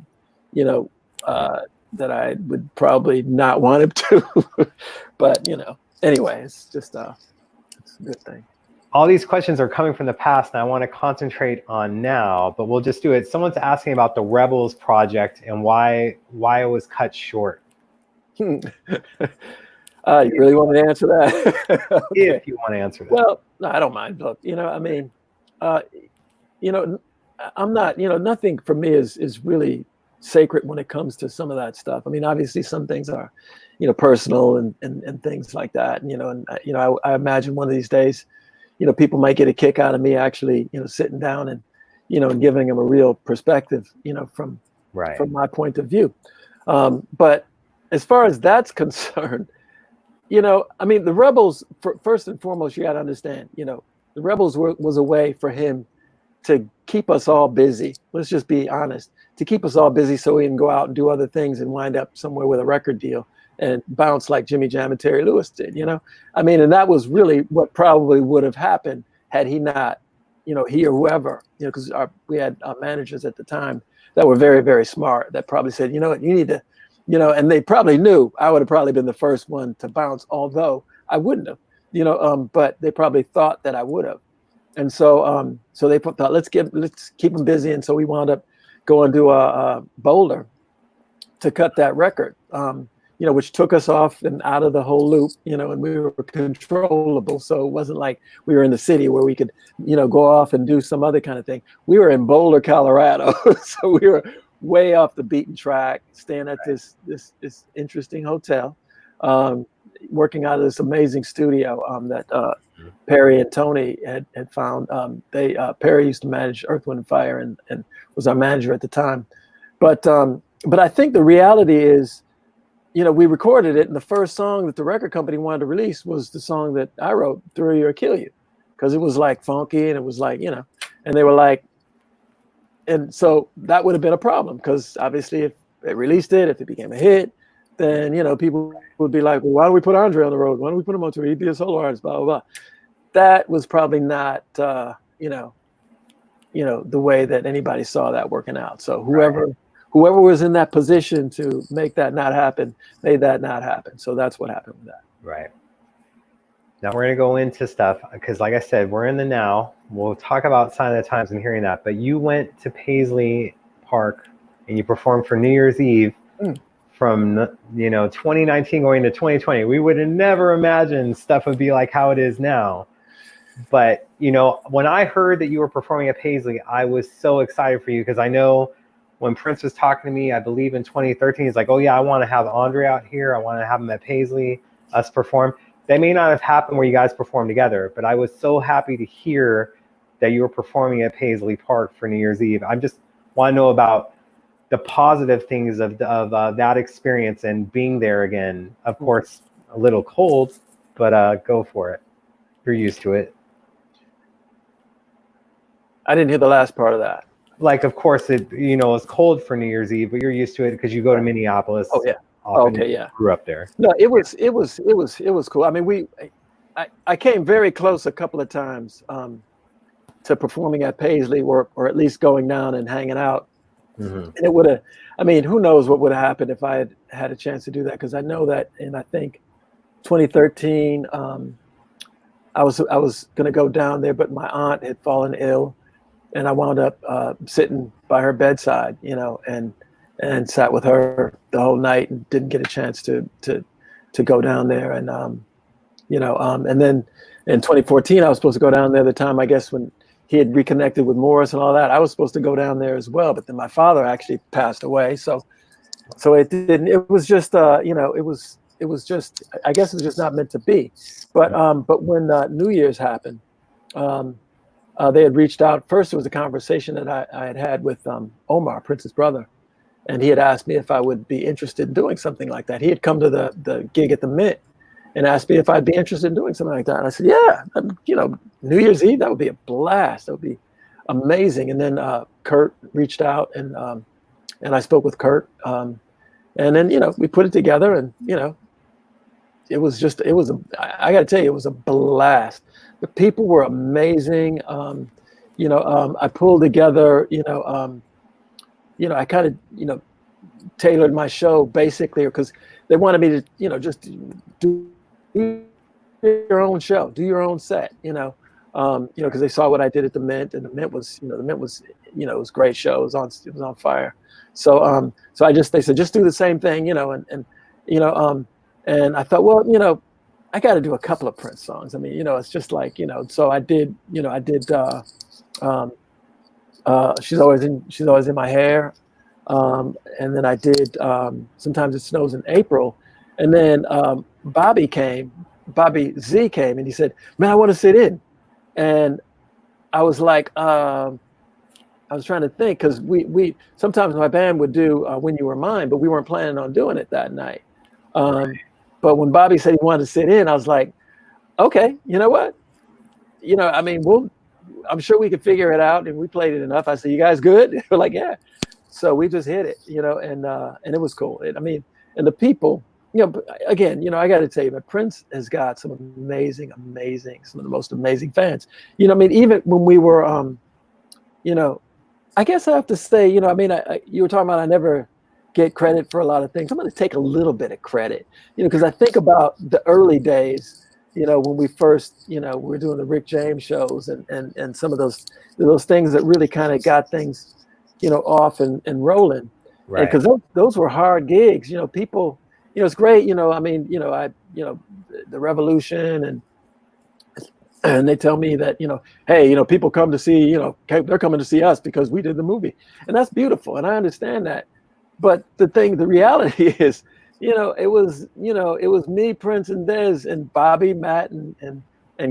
that I would probably not want him to. But, anyway, it's just it's a good thing. All these questions are coming from the past, and I want to concentrate on now, but we'll just do it. Someone's asking about the Rebels project and why it was cut short. You really want me to answer that? Okay. If you want to answer that. Well, no, I don't mind. Look, I mean, I'm not, nothing for me is really sacred when it comes to some of that stuff. I mean, obviously some things are, personal and things like that. And, I imagine one of these days, people might get a kick out of me actually, sitting down and, and giving them a real perspective, from my point of view. But as far as that's concerned, I mean, the Rebels, first and foremost, you got to understand, the Rebels was a way for him to keep us all busy. Let's just be honest, to keep us all busy so we can go out and do other things and wind up somewhere with a record deal and bounce like Jimmy Jam and Terry Lewis did, I mean, and that was really what probably would have happened had he not, he or whoever, because we had managers at the time that were very, very smart, that probably said, you know what, you need to, and they probably knew I would have probably been the first one to bounce, although I wouldn't have, but they probably thought that I would have. And so, so they thought, let's keep them busy. And so we wound up going to Boulder to cut that record, which took us off and out of the whole loop, and we were controllable. So it wasn't like we were in the city where we could, go off and do some other kind of thing. We were in Boulder, Colorado. So we were way off the beaten track, staying at this interesting hotel, working out of this amazing studio that Perry and Tony had found. Perry used to manage Earth, Wind & Fire and was our manager at the time. But I think the reality is, we recorded it, and the first song that the record company wanted to release was the song that I wrote, Thrill You or Kill You, because it was like funky and it was like, and they were like, and so that would have been a problem, because obviously if they released it, if it became a hit, then, people would be like, well, why don't we put Andre on the road? Why don't we put him on tour? He'd be a solo artist, blah, blah, blah. That was probably not, the way that anybody saw that working out. So whoever was in that position to make that not happen, made that not happen. So that's what happened with that. Right. Now we're going to go into stuff, because like I said, we're in the now. We'll talk about Sign of the Times and hearing that. But you went to Paisley Park and you performed for New Year's Eve from 2019 going to 2020. We would have never imagined stuff would be like how it is now. But, when I heard that you were performing at Paisley, I was so excited for you, because I know when Prince was talking to me, I believe in 2013, he's like, oh yeah, I want to have Andre out here. I want to have him at Paisley, us perform. That may not have happened where you guys performed together, but I was so happy to hear that you were performing at Paisley Park for New Year's Eve. I just want to know about the positive things of that experience and being there again. Of course, a little cold, but go for it. You're used to it. I didn't hear the last part of that. Like, of course, it it's cold for New Year's Eve, but you're used to it because you go to Minneapolis. Oh yeah. Okay, yeah. Grew up there. No, it was cool. I mean, I came very close a couple of times to performing at Paisley, or at least going down and hanging out. Mm-hmm. And it would have, I mean, who knows what would have happened if I had a chance to do that? Because I know that in, I think, 2013, I was going to go down there, but my aunt had fallen ill, and I wound up sitting by her bedside, and sat with her the whole night and didn't get a chance to go down there. And, and then in 2014, I was supposed to go down there the time, I guess, when he had reconnected with Morris and all that. I was supposed to go down there as well, but then my father actually passed away. So it didn't, it was just, it was just, I guess it was just not meant to be. But when New Year's happened, they had reached out. First, it was a conversation that I had had with Omar, Prince's brother, and he had asked me if I would be interested in doing something like that. He had come to the gig at the Mint and asked me if I'd be interested in doing something like that. And I said, yeah, New Year's Eve, that would be a blast. That would be amazing. And then Kurt reached out, and I spoke with Kurt. And then, we put it together, and, I got to tell you, it was a blast. The people were amazing. I pulled together, I kind of, tailored my show basically because they wanted me to, just do your own show, do your own set, because they saw what I did at the Mint, and the Mint was, it was a great show. It was on fire. So, they said, just do the same thing, and I thought, well, I got to do a couple of Prince songs. I mean, it's just like, so I did, She's Always in My Hair. And then I did Sometimes It Snows in April. And then Bobby Z came, and he said, man, I want to sit in. And I was like, I was trying to think, because we sometimes my band would do When You Were Mine, but we weren't planning on doing it that night. Right. But when Bobby said he wanted to sit in, I was like, okay, you know what? I mean, I'm sure we could figure it out. And we played it enough. I said, you guys good? We're like, yeah. So we just hit it, and it was cool. And the people, again, I got to tell you, but Prince has got some amazing, some of the most amazing fans. Even when we were, I guess I have to say, you were talking about I never get credit for a lot of things. I'm going to take a little bit of credit, because I think about the early days, when we first, we were doing the Rick James shows and some of those things that really kind of got things, off and rolling. Right. Because those were hard gigs, people, it's great, the Revolution and they tell me that, hey, people come to see, they're coming to see us because we did the movie. And that's beautiful. And I understand that. But the reality is, it was me, Prince, and Dez, and Bobby, Matt, and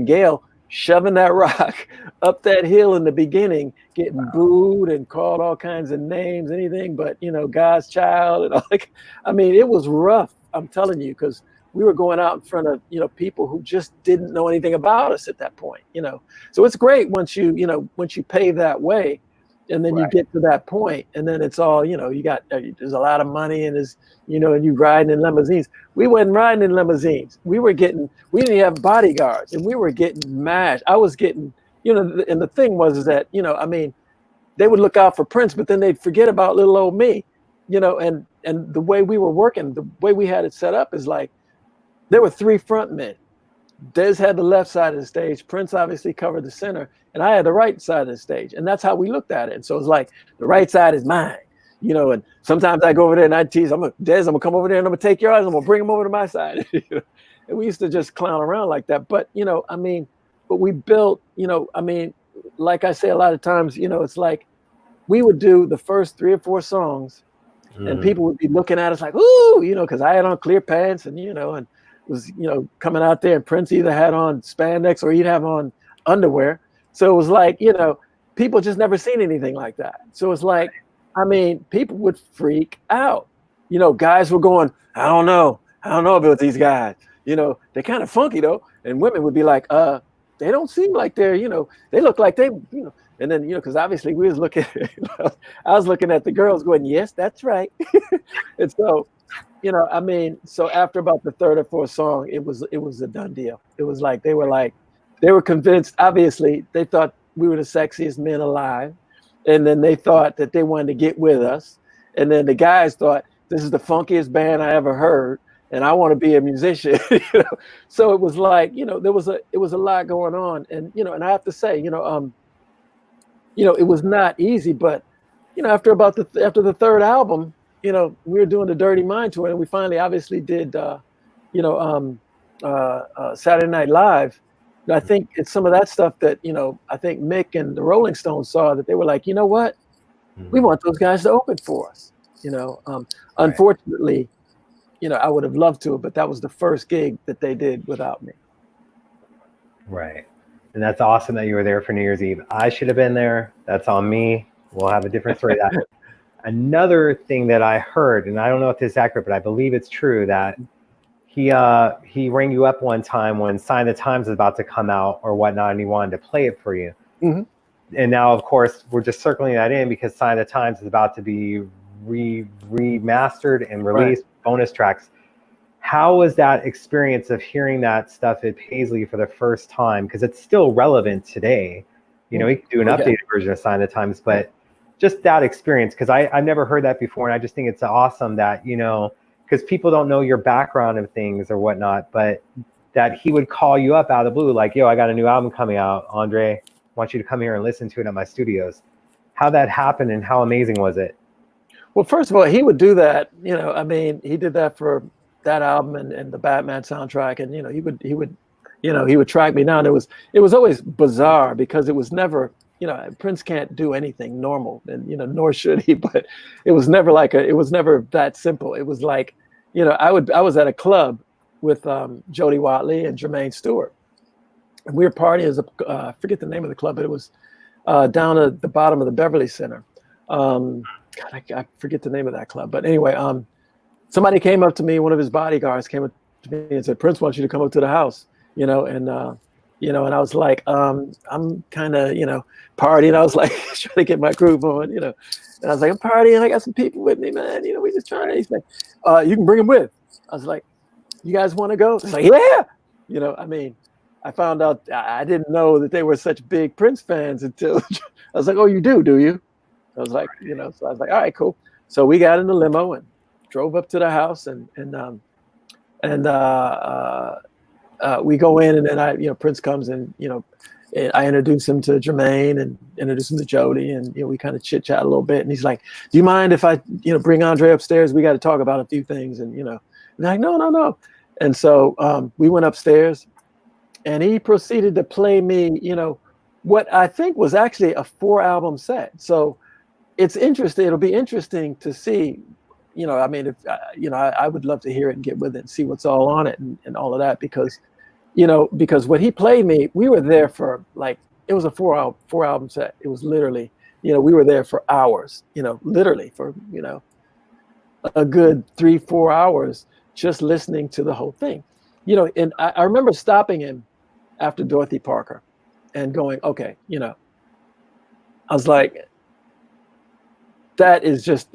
Gail shoving that rock up that hill in the beginning, getting booed and called all kinds of names, anything but, God's child. And all. It was rough, I'm telling you, because we were going out in front of, people who just didn't know anything about us at that point, So it's great once you pave that way. And then you get to that point, and then it's all, there's a lot of money, and and you riding in limousines. We wasn't riding in limousines. We didn't have bodyguards, and we were getting mashed. I was getting, and the thing was that, they would look out for Prince, but then they'd forget about little old me, and the way we were working, the way we had it set up is like, there were 3 front men. Dez had the left side of the stage. Prince obviously covered the center, and I had the right side of the stage. And that's how we looked at it. And so it's like, the right side is mine, and sometimes I go over there and I tease, Dez, I'm gonna come over there and I'm gonna take your eyes, I'm gonna bring them over to my side. And we used to just clown around like that. But, but we built, like I say, a lot of times, it's like, we would do the first 3 or 4 songs and people would be looking at us like, ooh, because I had on clear pants and, and was, coming out there, and Prince either had on spandex or he'd have on underwear. So it was like, people just never seen anything like that. So it's like, people would freak out. Guys were going, I don't know about these guys. They're kind of funky though. And women would be like, they don't seem like they're, they look like they, and then, because obviously we was looking, I was looking at the girls going, yes, that's right. And so, so after about the 3rd or 4th song, it was a done deal. It was like, they were convinced, obviously, they thought we were the sexiest men alive. And then they thought that they wanted to get with us. And then the guys thought, this is the funkiest band I ever heard, and I want to be a musician. So it was like, it was a lot going on. And, and I have to say, it was not easy, but, after the 3rd album, we were doing the Dirty Mind tour, and we finally obviously did, Saturday Night Live. I think it's some of that stuff that, I think Mick and the Rolling Stones saw, that they were like, you know what? We want those guys to open for us. Unfortunately, I would have loved to, but that was the first gig that they did without me. Right. And that's awesome that you were there for New Year's Eve. I should have been there. That's on me. We'll have a different story. That another thing that I heard, and I don't know if this is accurate, but I believe it's true, that he rang you up one time when Sign of the Times was about to come out or whatnot, and he wanted to play it for you. Mm-hmm. And now, of course, we're just circling that in because Sign of the Times is about to be remastered and released, right. Bonus tracks. How was that experience of hearing that stuff at Paisley for the first time? Because it's still relevant today. You know, we can do an updated version of Sign of the Times, but just that experience, because I've never heard that before, and I just think it's awesome that, you know, because people don't know your background of things or whatnot, but that he would call you up out of the blue, like, yo, I got a new album coming out, Andre, I want you to come here and listen to it at my studios. How that happened and how amazing was it? Well, first of all, he would do that, you know, I mean, he did that for that album and the Batman soundtrack, and, you know, he would track me down. It was always bizarre because it was never, you know, Prince can't do anything normal, and, you know, nor should he, but it was never that simple. It was like, you know, I was at a club with Jody Watley and Jermaine Stewart, and we were partying as I forget the name of the club, but it was down at the bottom of the Beverly Center. God, I forget the name of that club, but anyway, somebody came up to me, one of his bodyguards came up to me and said, Prince wants you to come up to the house, you know, and you know, and I was like, I'm kind of, you know, partying. I was like, trying to get my groove on, you know, and I was like, I'm partying. I got some people with me, man. You know, we just trying to. He's like, you can bring them with. I was like, you guys want to go? He's like, yeah. You know, I mean, I found out, I didn't know that they were such big Prince fans until I was like, oh, you do you? I was like, you know, so I was like, all right, cool. So we got in the limo and drove up to the house, and we go in, and then you know, Prince comes, and, you know, and I introduce him to Jermaine and introduce him to Jody, and, you know, we kind of chit chat a little bit, and he's like, do you mind if I, you know, bring Andre upstairs? We got to talk about a few things, and, you know, and I'm like, no. And so we went upstairs, and he proceeded to play me, you know, what I think was actually a 4-album set. So it's interesting. It'll be interesting to see, you know, I mean, if, you know, I would love to hear it and get with it and see what's all on it and all of that, because, you know, because what he played me, we were there for, like, it was a 4-album set. It was literally, you know, we were there for hours, you know, literally for, you know, a good 3-4 hours just listening to the whole thing, you know. And I remember stopping him after Dorothy Parker and going, okay, you know, I was like, that is just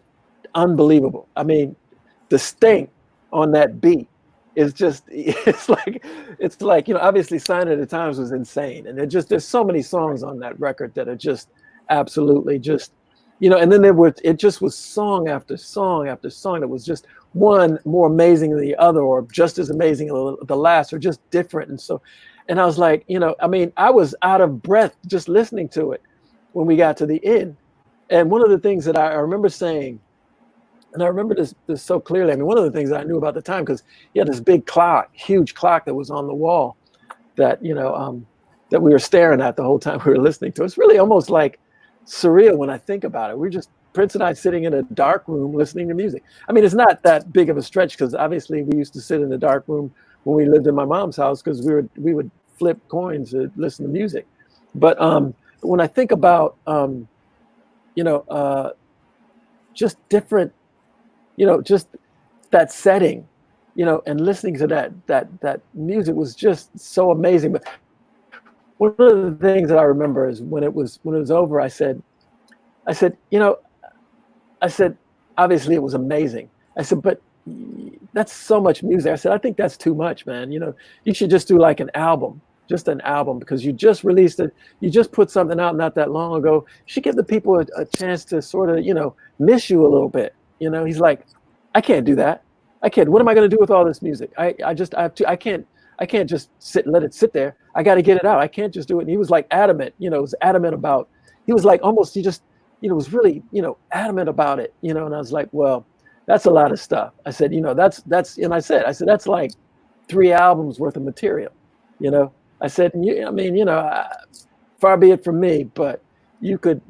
unbelievable. I mean, the sting on that beat is just, it's like, you know, obviously Sign of the Times was insane. And there's so many songs on that record that are just absolutely just, you know, and then it just was song after song after song that was just one more amazing than the other, or just as amazing as the last, or just different. And so, and I was like, you know, I mean, I was out of breath just listening to it when we got to the end. And one of the things that I remember saying, and I remember this so clearly, I mean, one of the things that I knew about the time, because he had this big clock, huge clock that was on the wall that, you know, that we were staring at the whole time we were listening to. It's really almost like surreal when I think about it. We're just, Prince and I, sitting in a dark room listening to music. I mean, it's not that big of a stretch, because obviously we used to sit in the dark room when we lived in my mom's house, because we would flip coins to listen to music. But when I think about, you know, just different, you know, just that setting, you know, and listening to that music was just so amazing. But one of the things that I remember is when it was over, I said, you know, I said, obviously it was amazing. I said, but that's so much music. I said, I think that's too much, man. You know, you should just do like an album, because you just released it. You just put something out not that long ago. You should give the people a chance to sort of, you know, miss you a little bit. You know, he's like, I can't do that. I can't. What am I going to do with all this music? I can't just let it sit there. I got to get it out. I can't just do it. And he was like adamant, you know, he was like almost, he just, you know, was really, you know, adamant about it, you know. And I was like, well, that's a lot of stuff. I said, you know, that's, and I said, that's like 3 albums worth of material, you know. I said, I mean, you know, far be it from me, but you could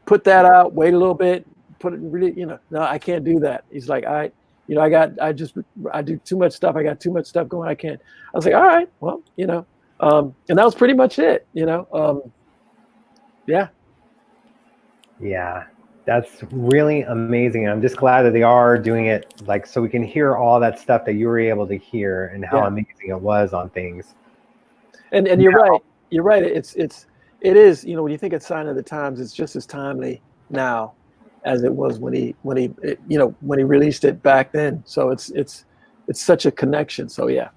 put that out, wait a little bit, put it really, you know. No, I can't do that. He's like, I do too much stuff. I got too much stuff going. I can't. I was like, all right, well, you know, And that was pretty much it, yeah. Yeah, that's really amazing. I'm just glad that they are doing it like so we can hear all that stuff that you were able to hear and how amazing it was on things. And you're right. You're right. It is, when you think it's Sign of the Times, it's just as timely now as it was when he released it back then. So it's such a connection. So yeah.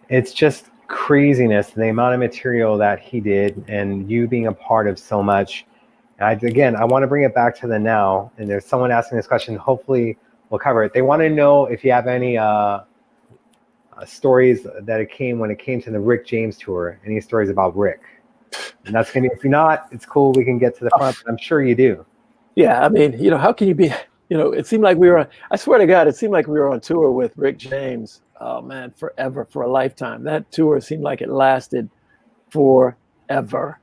It's just craziness, the amount of material that he did and you being a part of so much. I want to bring it back to the now, and there's someone asking this question. Hopefully we'll cover it. They want to know if you have any stories that when it came to the Rick James tour, any stories about Rick. And that's gonna be, if you're not, it's cool, we can get to the front, but I'm sure you do. Yeah, I mean, how can you be, it seemed like I swear to God, it seemed like we were on tour with Rick James, oh man, forever, for a lifetime. That tour seemed like it lasted forever.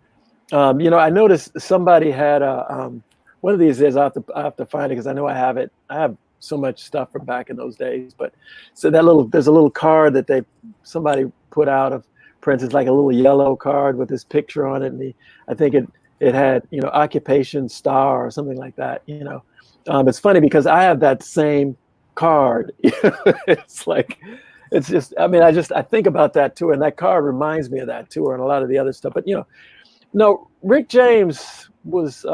I noticed somebody had one of these days, I have to find it because I know I have it. I have so much stuff from back in those days, but so there's a little card that somebody put out of Prince. It's like a little yellow card with his picture on it, and I think it had occupation star or something like that. It's funny because I have that same card. It's just I think about that tour, and that card reminds me of that tour and a lot of the other stuff. But no, Rick James was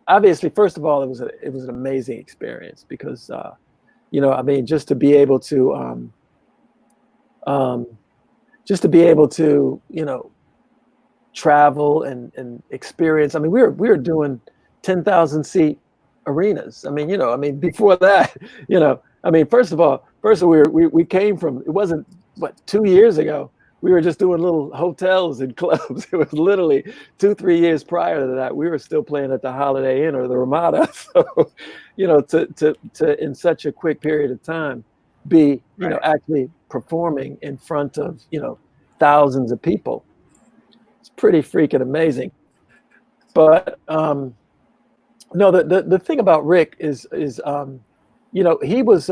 obviously, first of all, it was an amazing experience because just to be able to travel and experience. I mean, we were doing 10,000 seat arenas. Before that, first of all, we came from, it wasn't 2 years ago. We were just doing little hotels and clubs. It was literally 2-3 years prior to that. We were still playing at the Holiday Inn or the Ramada. So, to in such a quick period of time, be actually performing in front of thousands of people. It's pretty freaking amazing. But no, the thing about Rick is he was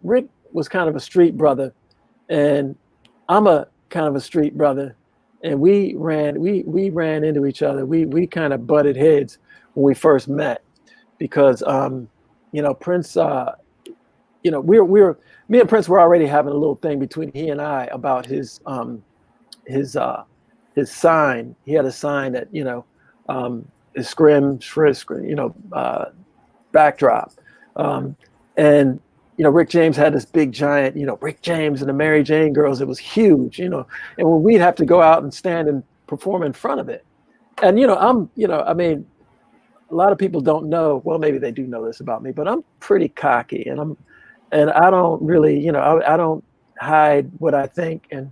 Rick was kind of a street brother, and I'm a kind of a street brother, and we ran into each other. We kind of butted heads when we first met because Prince, me and Prince were already having a little thing between he and I about his sign. He had a sign that his scrim backdrop, and Rick James had this big giant, Rick James and the Mary Jane Girls. It was huge, and when we'd have to go out and stand and perform in front of it. And, a lot of people don't know, well, maybe they do know this about me, but I'm pretty cocky, and I don't really, I don't hide what I think and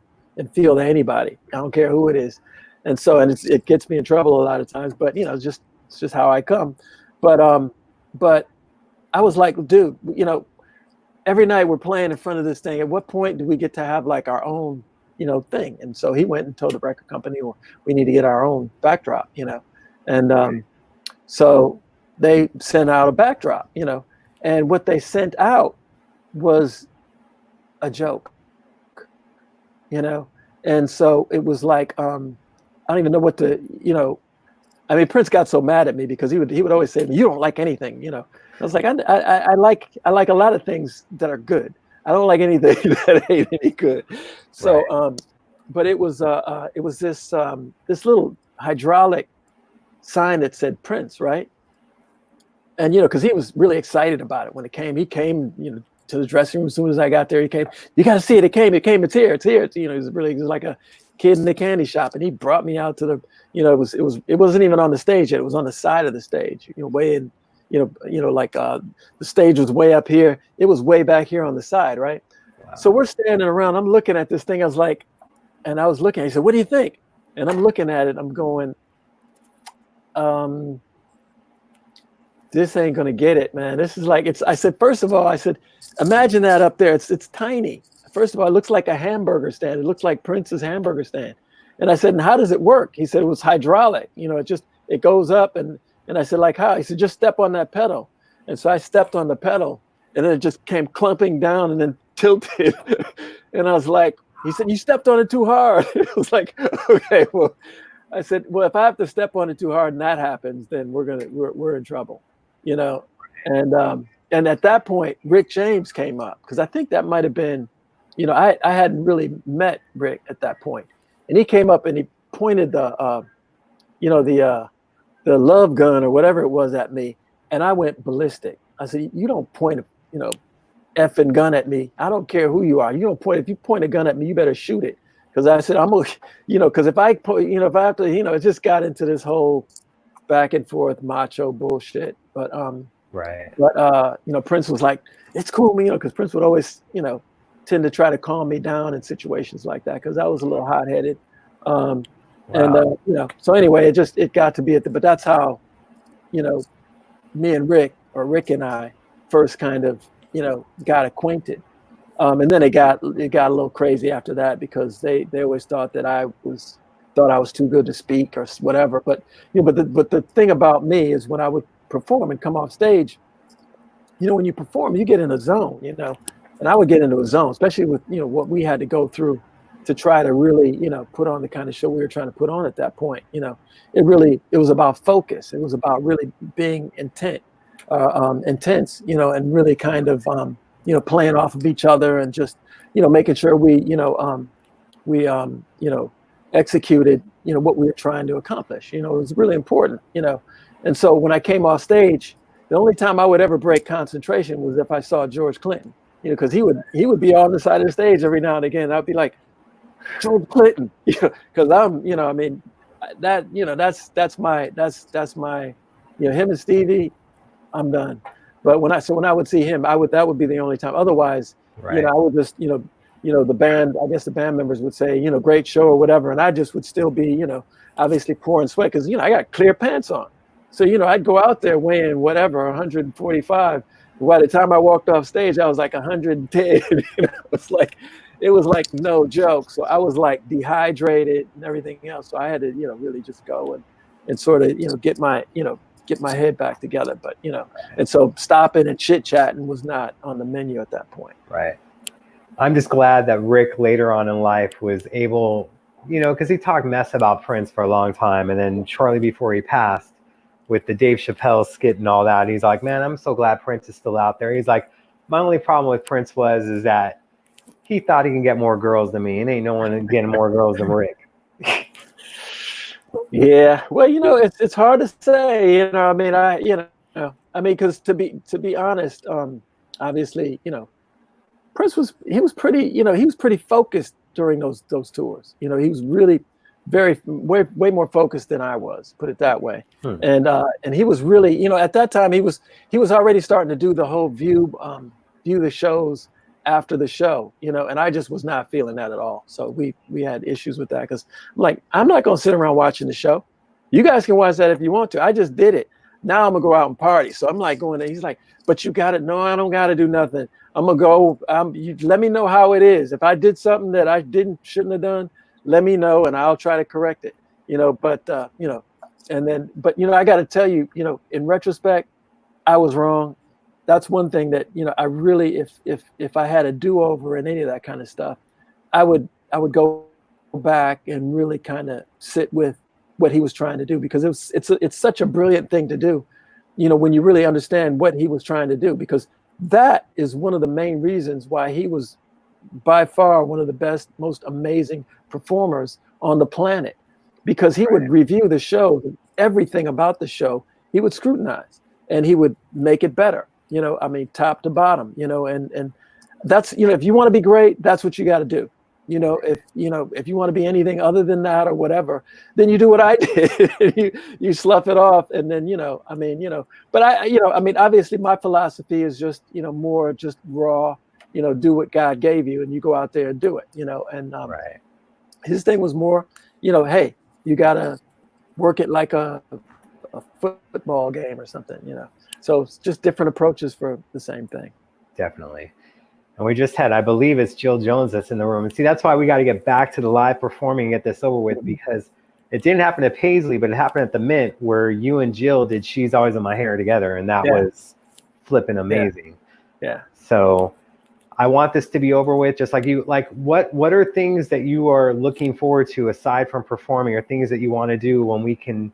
feel to anybody. I don't care who it is. And so, it gets me in trouble a lot of times, but it's just how I come. But I was like, dude, every night we're playing in front of this thing. At what point do we get to have like our own, thing? And so he went and told the record company, well, we need to get our own backdrop, and so they sent out a backdrop, and what they sent out was a joke, and so it was like, I don't even know what to, Prince got so mad at me because he would always say to me, you don't like anything, I was like, I like a lot of things that are good. I don't like anything that ain't any good. So, right. But it was this little hydraulic sign that said Prince, right? And because he was really excited about it when it came. He came, to the dressing room as soon as I got there. He came. You got to see it. It came. It's here. It's here. He was like a kid in the candy shop, and he brought me out to the. It wasn't even on the stage yet. It was on the side of the stage. Way in. The stage was way up here. It was way back here on the side, right? Wow. So we're standing around. I'm looking at this thing. I was looking. He said, "What do you think?" And I'm looking at it. I'm going, this ain't gonna get it, man. This is like I said, first of all, imagine that up there. It's tiny. First of all, it looks like a hamburger stand. It looks like Prince's hamburger stand. And I said, and how does it work? He said it was hydraulic. It goes up and I said, like how? He said, just step on that pedal. And so I stepped on the pedal, and then it just came clumping down and then tilted. And I was like, he said, you stepped on it too hard. It was like, okay, well, I said, well, if I have to step on it too hard and that happens, then we're in trouble, you know? And at that point, Rick James came up, because I think that might've been, you know, I hadn't really met Rick at that point. And he came up and he pointed the love gun or whatever it was at me. And I went ballistic. I said, you don't point a, you know, effing gun at me. I don't care who you are. You don't point, if you point a gun at me, you better shoot it. Cause I said, I'm gonna, you know, cause if I have to, you know, it just got into this whole back and forth macho bullshit. But, right. But, you know, Prince was like, it's cool, you know, cause Prince would always, you know, tend to try to calm me down in situations like that. Cause I was a little hot headed. Wow. And, you know, so anyway, it got to be but that's how, you know, me and Rick and I first kind of, you know, got acquainted. And then it got a little crazy after that, because they always thought that I was too good to speak or whatever. But, you know, but the thing about me is when I would perform and come off stage, you know, when you perform, you get in a zone, you know, and I would get into a zone, especially with, you know, what we had to go through to try to really, you know, put on the kind of show we were trying to put on at that point. You know, it was about focus. It was about really being intense, you know, and really kind of, you know, playing off of each other and just, you know, making sure we, you know, executed, you know, what we were trying to accomplish. You know, it was really important, you know. And so when I came off stage, the only time I would ever break concentration was if I saw George Clinton, you know, because he would be on the side of the stage every now and again. I'd be like, George Clinton, you know, because I'm, you know, I mean, that, you know, that's my, you know, him and Stevie, I'm done. But when I would see him, that would be the only time. Otherwise, right. You know, I would just, you know, the band, I guess the band members would say, you know, great show or whatever. And I just would still be, you know, obviously pouring sweat, because, you know, I got clear pants on. So, you know, I'd go out there weighing whatever, 145. By the time I walked off stage, I was like 110. You know, it was like no joke. So I was like dehydrated and everything else. So I had to, you know, really just go and sort of, you know, get my head back together. But, you know, and so stopping and chit chatting was not on the menu at that point. Right. I'm just glad that Rick later on in life was able, you know, because he talked mess about Prince for a long time. And then shortly before he passed, with the Dave Chappelle skit and all that, he's like, man, I'm so glad Prince is still out there. He's like, my only problem with Prince is that he thought he can get more girls than me, and ain't no one getting more girls than Rick. Yeah, well, you know, it's hard to say. You know, I mean, because to be honest, obviously, you know, Prince was pretty focused during those tours. You know, he was really way more focused than I was, put it that way. And he was really, you know, at that time he was already starting to do the whole view the shows after the show, you know, and I just was not feeling that at all. So we had issues with that, because I'm like, I'm not gonna sit around watching the show. You guys can watch that if you want to. I just did it. Now I'm gonna go out and party. So I'm like going there. He's like, but you got it. No, I don't got to do nothing. I'm gonna go. You let me know how it is. If I did something that I shouldn't have done, let me know and I'll try to correct it, you know, but, you know, but, you know, I got to tell you, you know, in retrospect, I was wrong. That's one thing that, you know, I really, if I had a do-over and any of that kind of stuff, I would go back and really kind of sit with what he was trying to do, because it's such a brilliant thing to do, you know, when you really understand what he was trying to do, because that is one of the main reasons why he was by far one of the best, most amazing performers on the planet, because he would review the show, everything about the show, he would scrutinize and he would make it better, you know, I mean, top to bottom, you know, and that's, you know, if you want to be great, that's what you got to do. You know, if you want to be anything other than that or whatever, then you do what I did. you slough it off, and then, you know, I mean, you know, but I mean, obviously my philosophy is just, you know, more just raw, you know, do what God gave you and you go out there and do it, you know, and right. His thing was more, you know, hey, you got to work it like a football game or something, you know. So it's just different approaches for the same thing. Definitely. And we just had, I believe it's Jill Jones that's in the room. And see, that's why we got to get back to the live performing and get this over with, because it didn't happen at Paisley, but it happened at the Mint, where you and Jill did She's Always in My Hair together. And that was flipping amazing. Yeah. So I want this to be over with, just like you. Like, what are things that you are looking forward to aside from performing, or things that you want to do when we can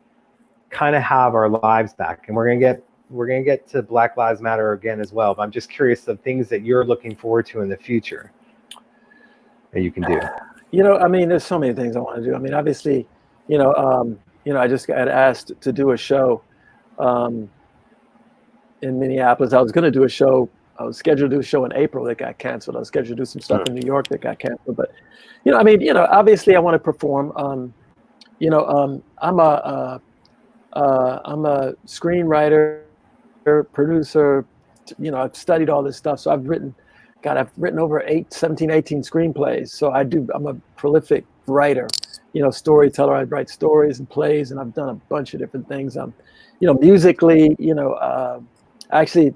kind of have our lives back? And we're gonna get to Black Lives Matter again as well. But I'm just curious of things that you're looking forward to in the future that you can do. You know, I mean, there's so many things I want to do. I mean, obviously, I just got asked to do a show in Minneapolis. I was going to do a show. I was scheduled to do a show in April that got canceled. I was scheduled to do some stuff in New York that got canceled. But, obviously I want to perform. I'm a screenwriter, producer. I've studied all this stuff. So I've written over 17, 18 screenplays. So I'm a prolific writer, storyteller. I write stories and plays, and I've done a bunch of different things. Musically, actually,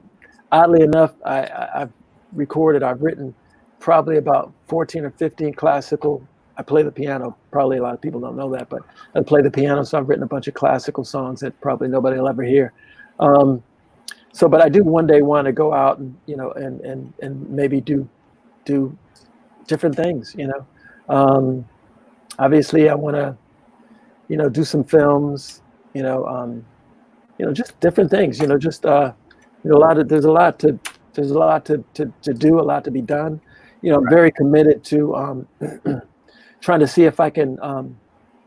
oddly enough, I've written probably about 14 or 15 classical. I play the piano. Probably a lot of people don't know that, but I play the piano. So I've written a bunch of classical songs that probably nobody will ever hear. But I do one day want to go out and, and maybe do different things, obviously I want to, do some films, just different things, there's a lot to do, a lot to be done. I'm very committed to trying to see if I can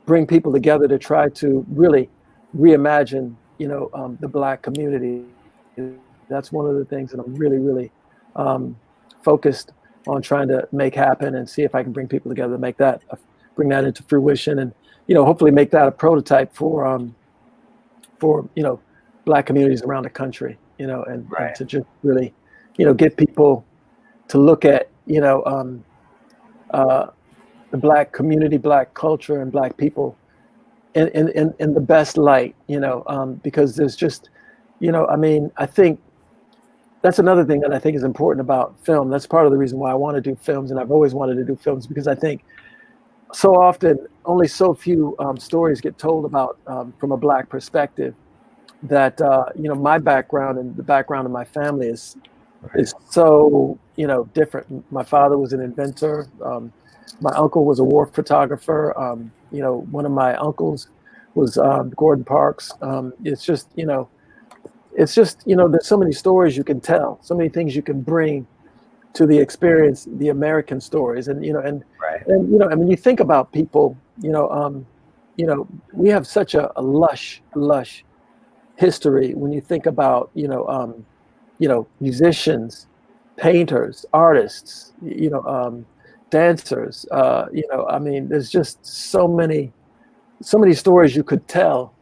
bring people together to try to really reimagine, the Black community. That's one of the things that I'm really, really focused on trying to make happen, and see if I can bring people together to bring that into fruition, and hopefully make that a prototype for Black communities around the country, and to just really, get people to look at the Black community, Black culture, and Black people in the best light, because there's just, I think that's another thing that I think is important about film. That's part of the reason why I want to do films, and I've always wanted to do films, because I think so often only so few stories get told about from a Black perspective, that my background and the background of my family is so different. My father was an inventor. My uncle was a war photographer. One of my uncles was Gordon Parks. It's just there's so many stories you can tell, so many things you can bring to the experience, the American stories, and you think about people, we have such a lush history when you think about musicians, painters, artists, dancers. There's just so many stories you could tell,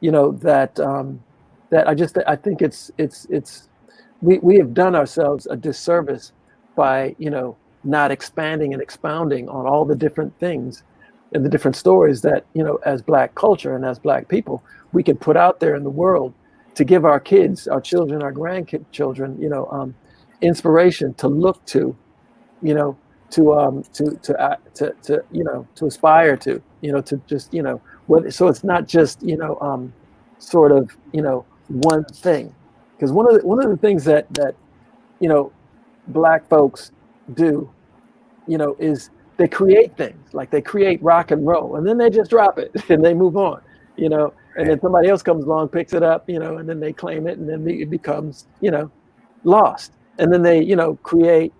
that I think we have done ourselves a disservice by not expanding and expounding on all the different things and the different stories that as Black culture and as Black people we can put out there in the world, to give our kids, our children, our grandchildren, inspiration to look to, to aspire to, to just, so it's not just, sort of, one thing. Because one of the things that Black folks do, is they create things, like they create rock and roll, and then they just drop it and they move on, and then somebody else comes along, picks it up, and then they claim it, and then it becomes, lost. And then they, create,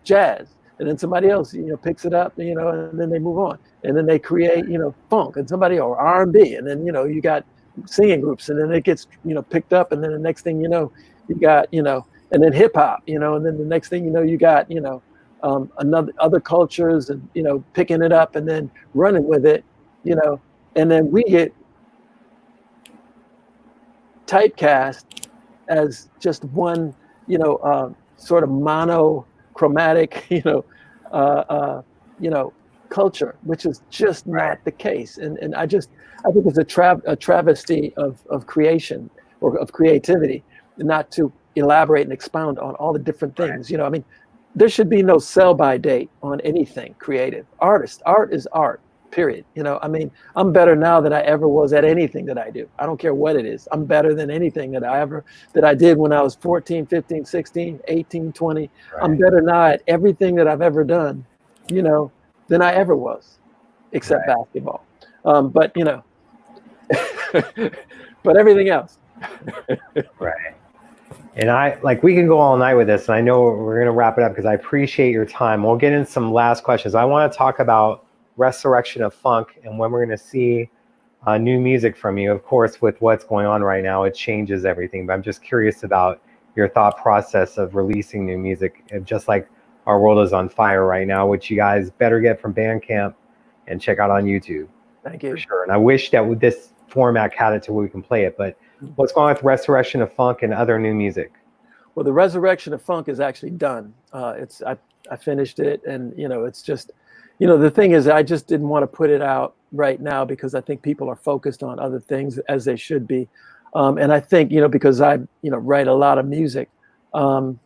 jazz, and then somebody else, picks it up, and then they move on, and then they create, funk, and somebody, or R&B, and then, you got singing groups, and then it gets, picked up, and then the next thing you got, and then hip hop, and then the next thing you got, other cultures, and picking it up and then running with it, and then we get typecast as just one, sort of monochromatic, culture, which is just not the case. And I think it's a travesty of creation, or of creativity, not to elaborate and expound on all the different things. There should be no sell-by date on anything creative. Art is art. period. I mean, I'm better now than I ever was at anything that I do. I don't care what it is. I'm better than anything that I did when I was 14, 15, 16, 18, 20. Right. I'm better now at everything that I've ever done, than I ever was, except basketball. But, but everything else. Right. And we can go all night with this, and I know we're going to wrap it up because I appreciate your time. We'll get in some last questions. I want to talk about resurrection of funk and when we're going to see new music from you. Of course, with what's going on right now, it changes everything, but I'm just curious about your thought process of releasing new music, just like our world is on fire right now, which you guys better get from Bandcamp and check out on YouTube. Thank you. For sure. And I wish that with this format had it to where we can play it, but what's going on with Resurrection of Funk and other new music? Well, the Resurrection of Funk is actually done. I finished it, and it's just, the thing is, I just didn't want to put it out right now because I think people are focused on other things, as they should be. And I think, because I, write a lot of music, I'm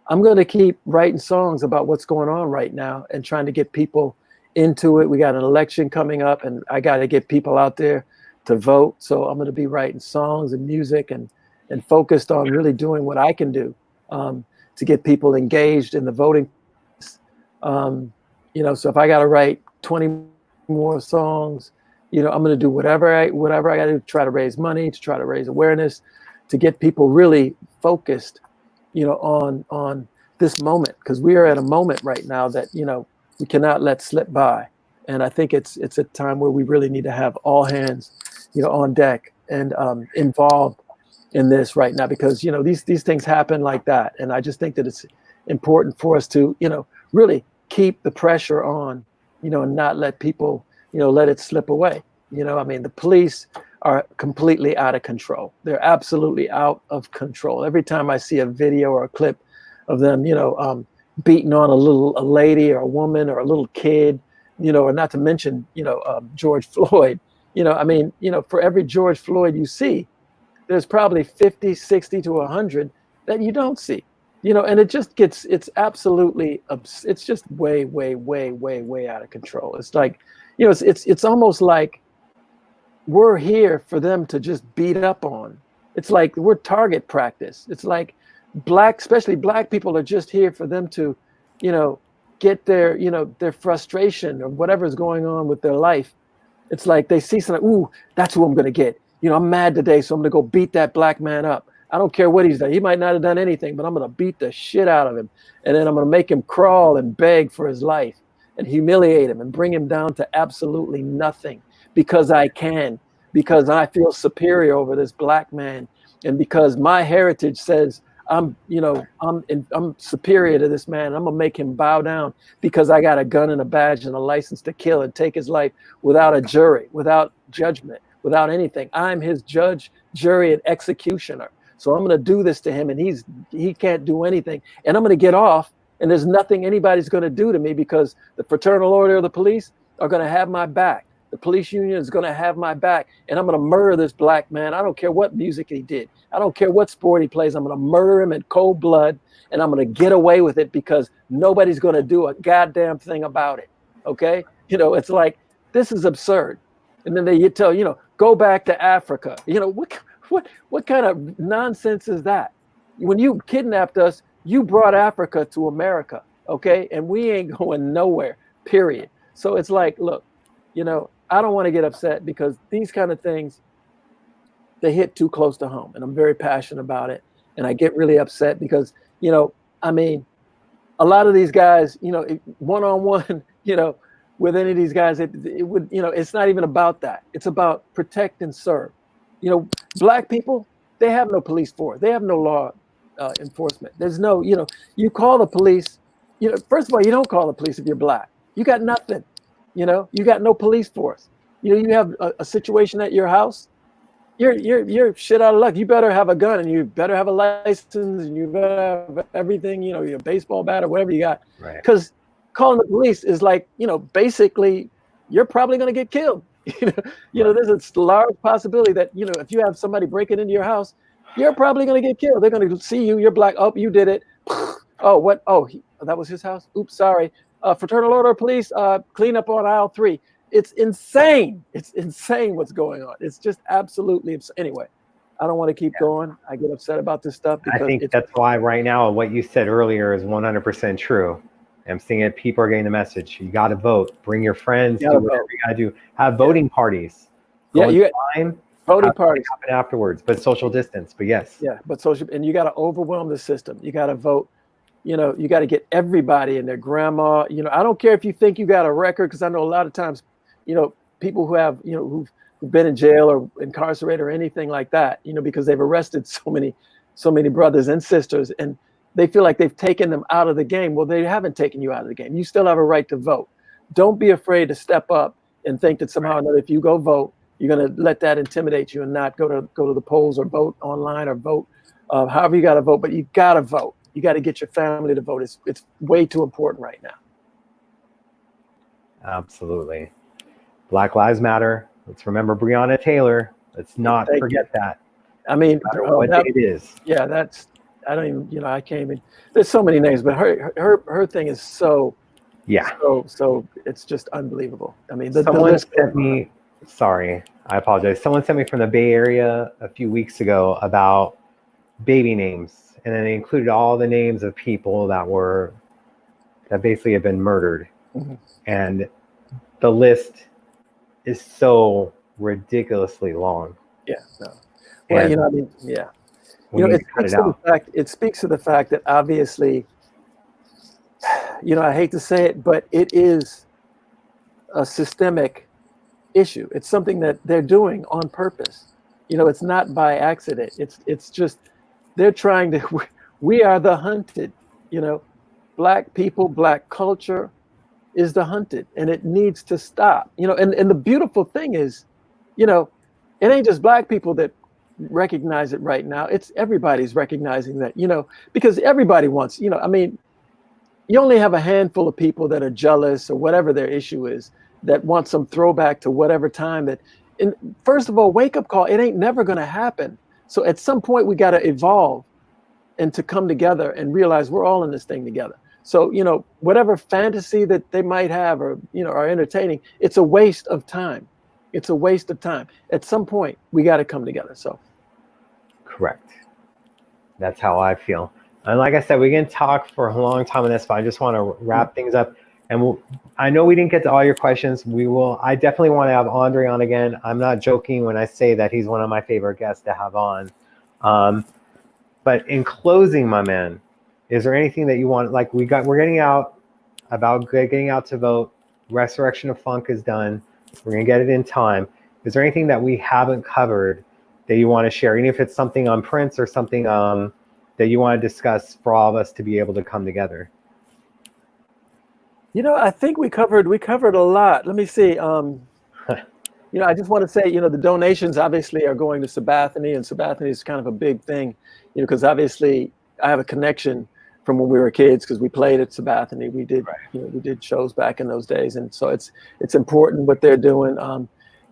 going to keep writing songs about what's going on right now and trying to get people into it. We got an election coming up, and I got to get people out there to vote. So I'm going to be writing songs and music and focused on really doing what I can do to get people engaged in the voting. So if I got to write 20 more songs, I'm going to do whatever I got to do to try to raise money, to try to raise awareness, to get people really focused, on this moment, because we are at a moment right now that, we cannot let slip by. And I think it's a time where we really need to have all hands, on deck and involved in this right now, because, these things happen like that. And I just think that it's important for us to, really keep the pressure on, and not let people, let it slip away. I mean, the police are completely out of control. They're absolutely out of control. Every time I see a video or a clip of them, beating on a lady or a woman or a little kid, or not to mention, George Floyd, for every George Floyd you see, there's probably 50, 60 to 100 that you don't see, and it just it's absolutely, it's just way, way, way, way, way out of control. It's like, it's almost like we're here for them to just beat up on. It's like we're target practice. It's like especially black people are just here for them to, get their, their frustration or whatever's going on with their life. It's like they see something, ooh, that's who I'm going to get. I'm mad today, so I'm going to go beat that black man up. I don't care what he's done. He might not have done anything, but I'm going to beat the shit out of him. And then I'm going to make him crawl and beg for his life and humiliate him and bring him down to absolutely nothing, because I can, because I feel superior over this black man. And because my heritage says I'm superior to this man. I'm going to make him bow down because I got a gun and a badge and a license to kill and take his life without a jury, without judgment, without anything. I'm his judge, jury, and executioner. So I'm going to do this to him, and he can't do anything. And I'm going to get off, and there's nothing anybody's going to do to me, because the fraternal order of the police are going to have my back. The police union is going to have my back, and I'm going to murder this black man. I don't care what music he did. I don't care what sport he plays. I'm going to murder him in cold blood, and I'm going to get away with it because nobody's going to do a goddamn thing about it. Okay? It's like, this is absurd. And then they tell, go back to Africa. What kind of nonsense is that? When you kidnapped us, you brought Africa to America, okay? And we ain't going nowhere, period. So it's like, look, I don't want to get upset, because these kind of things, they hit too close to home, and I'm very passionate about it. And I get really upset because, a lot of these guys, one-on-one, with any of these guys, it would, it's not even about that. It's about protect and serve. Black people, they have no police force. They have no law enforcement. There's no, you call the police, first of all, you don't call the police if you're black. You got nothing. You got no police force. You have a situation at your house, you're shit out of luck. You better have a gun, and you better have a license, and you better have everything, your baseball bat or whatever you got. Right. Because calling the police is like, basically you're probably going to get killed. There's a large possibility that, if you have somebody breaking into your house, you're probably going to get killed. They're going to see you. You're black. Oh, you did it. Oh, what? Oh, that was his house. Oops, sorry. Fraternal order of police, clean up on aisle 3. it's insane. It's insane what's going on. It's just absolutely insane. Anyway, I don't want to keep going. I get upset about this stuff because I think that's why right now what you said earlier is 100% true. I'm seeing it. People are getting the message. You got to vote. Bring your friends. Do whatever you got to do. Have voting parties. Yeah, you voting parties happen afterwards, but social distance. But yes. Yeah, but social, and you got to overwhelm the system. You got to vote. You know, you got to get everybody and their grandma. You know, I don't care if you think you got a record, because I know a lot of times, you know, people who have, you know, who've been in jail or incarcerated or anything like that, you know, because they've arrested so many brothers and sisters, and they feel like they've taken them out of the game. Well, they haven't taken you out of the game. You still have a right to vote. Don't be afraid to step up and think that somehow or another, if you go vote, you're going to let that intimidate you and not go to the polls or vote online or vote, however you got to vote. But you got to vote. You got to get your family to vote. It's way too important right now. Absolutely. Black Lives Matter. Let's remember Breonna Taylor. Let's not forget that. I mean, what day it is. Yeah, I don't even, you know, I can't even, there's so many names, but her thing is so it's just unbelievable. I mean, someone sent me, sorry, I apologize. Someone sent me from the Bay Area a few weeks ago about baby names, and then they included all the names of people that basically have been murdered. Mm-hmm. And the list is so ridiculously long. Yeah. No. Well, you know, I mean, yeah. You know, it speaks to the fact that obviously, you know, I hate to say it, but it is a systemic issue. It's something that they're doing on purpose. You know, it's not by accident. It's just, they're trying to, we are the hunted, you know, Black people, Black culture is the hunted, and it needs to stop. You know, and the beautiful thing is, you know, it ain't just Black people that recognize it right now. It's everybody's recognizing that, you know, because everybody wants, you know, I mean, you only have a handful of people that are jealous or whatever their issue is, that want some throwback to whatever time that, and first of all, wake up call, it ain't never going to happen. So at some point we got to evolve and to come together and realize we're all in this thing together. So, you know, whatever fantasy that they might have or, you know, are entertaining, it's a waste of time. It's a waste of time. At some point, we got to come together. So, correct. That's how I feel. And like I said, we can talk for a long time on this, but I just want to wrap things up. And I know we didn't get to all your questions. I definitely want to have Andre on again. I'm not joking when I say that he's one of my favorite guests to have on. But in closing, my man, is there anything that you want? Like we're getting out to vote. Resurrection of Funk is done. We're going to get it in time. Is there anything that we haven't covered that you want to share? Even if it's something on Prince or something that you want to discuss for all of us to be able to come together? You know, I think we covered a lot. Let me see. You know, I just want to say, you know, the donations obviously are going to Sabathani, and Sabathani is kind of a big thing, you know, because obviously I have a connection from when we were kids, because we played at Sabathani. We did, you know, we did shows back in those days, and so it's important what they're doing.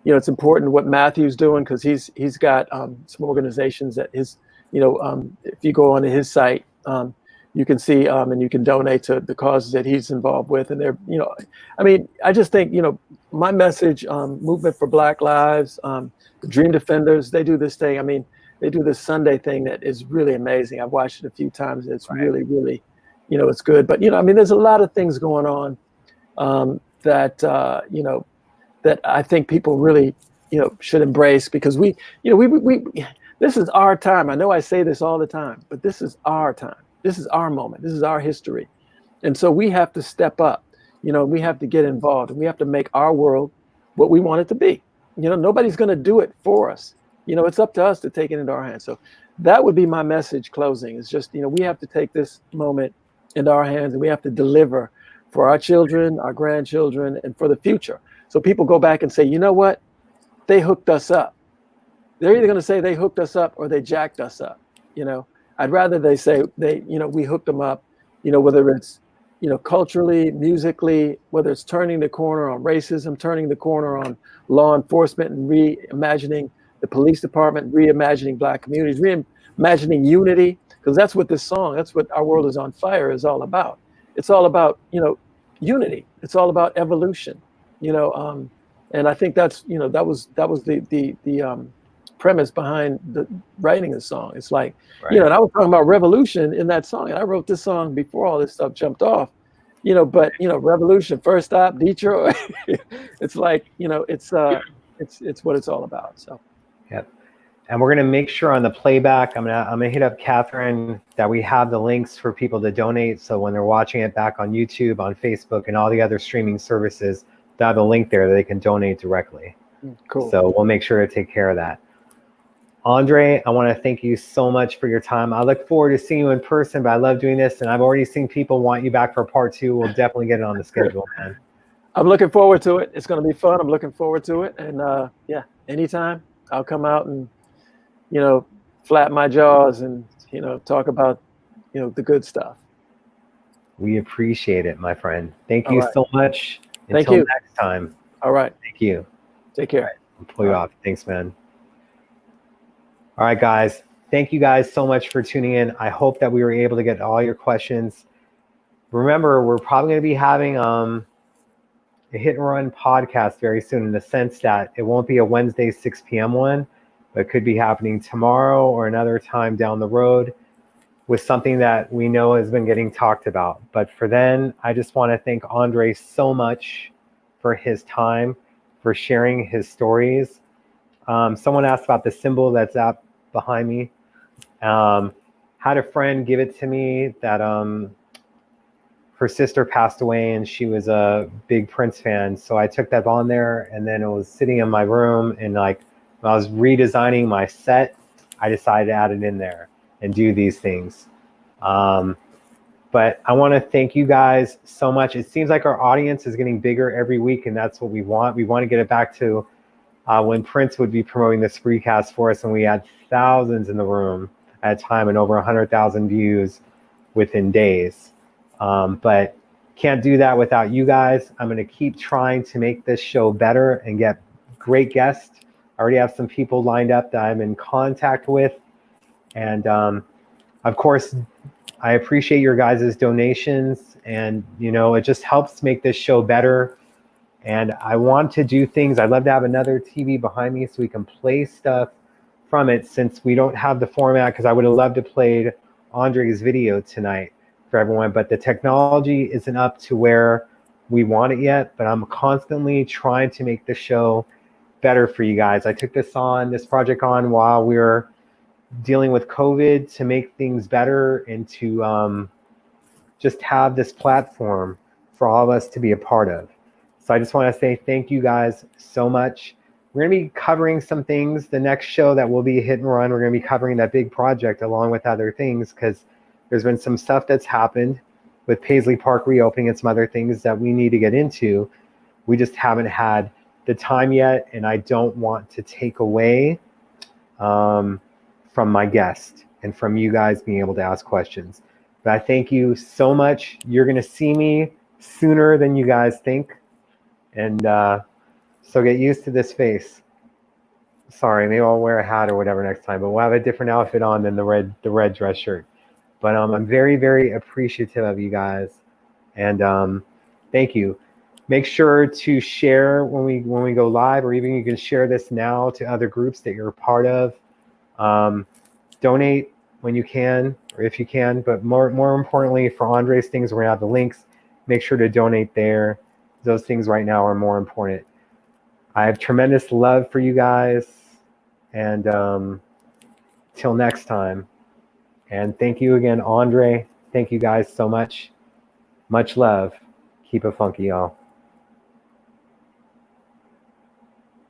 You know, it's important what Matthew's doing, because he's got some organizations that his, you know, if you go onto his site, you can see and you can donate to the causes that he's involved with, and they're, you know, I mean, I just think, you know, my message, Movement for Black Lives, the Dream Defenders, they do this thing. I mean, they do this Sunday thing that is really amazing. I've watched it a few times. It's really, really, you know, it's good. But, you know, I mean, there's a lot of things going on that, you know, that I think people really, you know, should embrace, because we, you know, we this is our time. I know I say this all the time, but this is our time. This is our moment. This is our history. And so we have to step up, you know, we have to get involved, and we have to make our world what we want it to be. You know, nobody's going to do it for us. You know, it's up to us to take it into our hands. So that would be my message closing, is just, you know, we have to take this moment into our hands, and we have to deliver for our children, our grandchildren, and for the future. So people go back and say, you know what? They hooked us up. They're either going to say they hooked us up or they jacked us up. You know, I'd rather they say you know, we hooked them up, you know, whether it's, you know, culturally, musically, whether it's turning the corner on racism, turning the corner on law enforcement, and reimagining the police department, reimagining Black communities, reimagining unity, because that's what this song, that's what Our World Is on Fire is all about. It's all about, you know, unity. It's all about evolution. You know, And I think that's, that was the premise behind the writing the song. It's like, Right. and I was talking about revolution in that song, and I wrote this song before all this stuff jumped off, but revolution, first stop, Detroit. It's like, it's what it's all about. So. Yep. And we're gonna make sure on the playback, I'm gonna hit up Catherine that we have the links for people to donate. So when they're watching it back on YouTube, on Facebook, and all the other streaming services, they'll have a link there that they can donate directly. Cool. So we'll make sure to take care of that. Andre, I want to thank you so much for your time. I look forward to seeing you in person, but I love doing this, and I've already seen people want you back for part 2. We'll definitely get it on the schedule, man. I'm looking forward to it. It's going to be fun. I'm looking forward to it. And yeah, anytime I'll come out and, flap my jaws and, talk about, the good stuff. We appreciate it, my friend. Thank you so much. Thank you. Until next time. All right. Thank you. Take care. All right. I'll pull you off. Thanks, man. All right, guys. Thank you guys so much for tuning in. I hope that we were able to get all your questions. Remember, we're probably going to be having a hit and run podcast very soon, in the sense that it won't be a Wednesday 6 p.m. one, but it could be happening tomorrow or another time down the road with something that we know has been getting talked about. But for then, I just want to thank Andre so much for his time, for sharing his stories. Someone asked about the symbol that's up behind me. Had a friend give it to me that her sister passed away and she was a big Prince fan. So I took that on there, and then it was sitting in my room, and like when I was redesigning my set, I decided to add it in there and do these things. But I want to thank you guys so much. It seems like our audience is getting bigger every week, and that's what we want. We want to get it back to when Prince would be promoting the Spreecast for us, and we had thousands in the room at a time and over 100,000 views within days. But can't do that without you guys. I'm going to keep trying to make this show better and get great guests. I already have some people lined up that I'm in contact with. And of course, I appreciate your guys' donations, and it just helps make this show better. And I want to do things. I'd love to have another TV behind me so we can play stuff from it, since we don't have the format, because I would have loved to play Andre's video tonight for everyone, but the technology isn't up to where we want it yet. But I'm constantly trying to make the show better for you guys. I took this project on while we were dealing with COVID, to make things better and to just have this platform for all of us to be a part of. So I just want to say thank you guys so much. We're going to be covering some things. The next show that will be a hit and run, we're going to be covering that big project along with other things, because there's been some stuff that's happened with Paisley Park reopening and some other things that we need to get into. We just haven't had the time yet, and I don't want to take away from my guest and from you guys being able to ask questions. But I thank you so much. You're going to see me sooner than you guys think. And so get used to this face. Sorry, maybe I'll wear a hat or whatever next time, but we'll have a different outfit on than the red dress shirt. But I'm very, very appreciative of you guys. And thank you. Make sure to share when we go live, or even you can share this now to other groups that you're a part of. Donate when you can, or if you can, but more importantly, for Andre's things, we're gonna have the links. Make sure to donate there. Those things right now are more important. I have tremendous love for you guys, and till next time. And thank you again, Andre. Thank you guys so much. Much love. Keep it funky, y'all.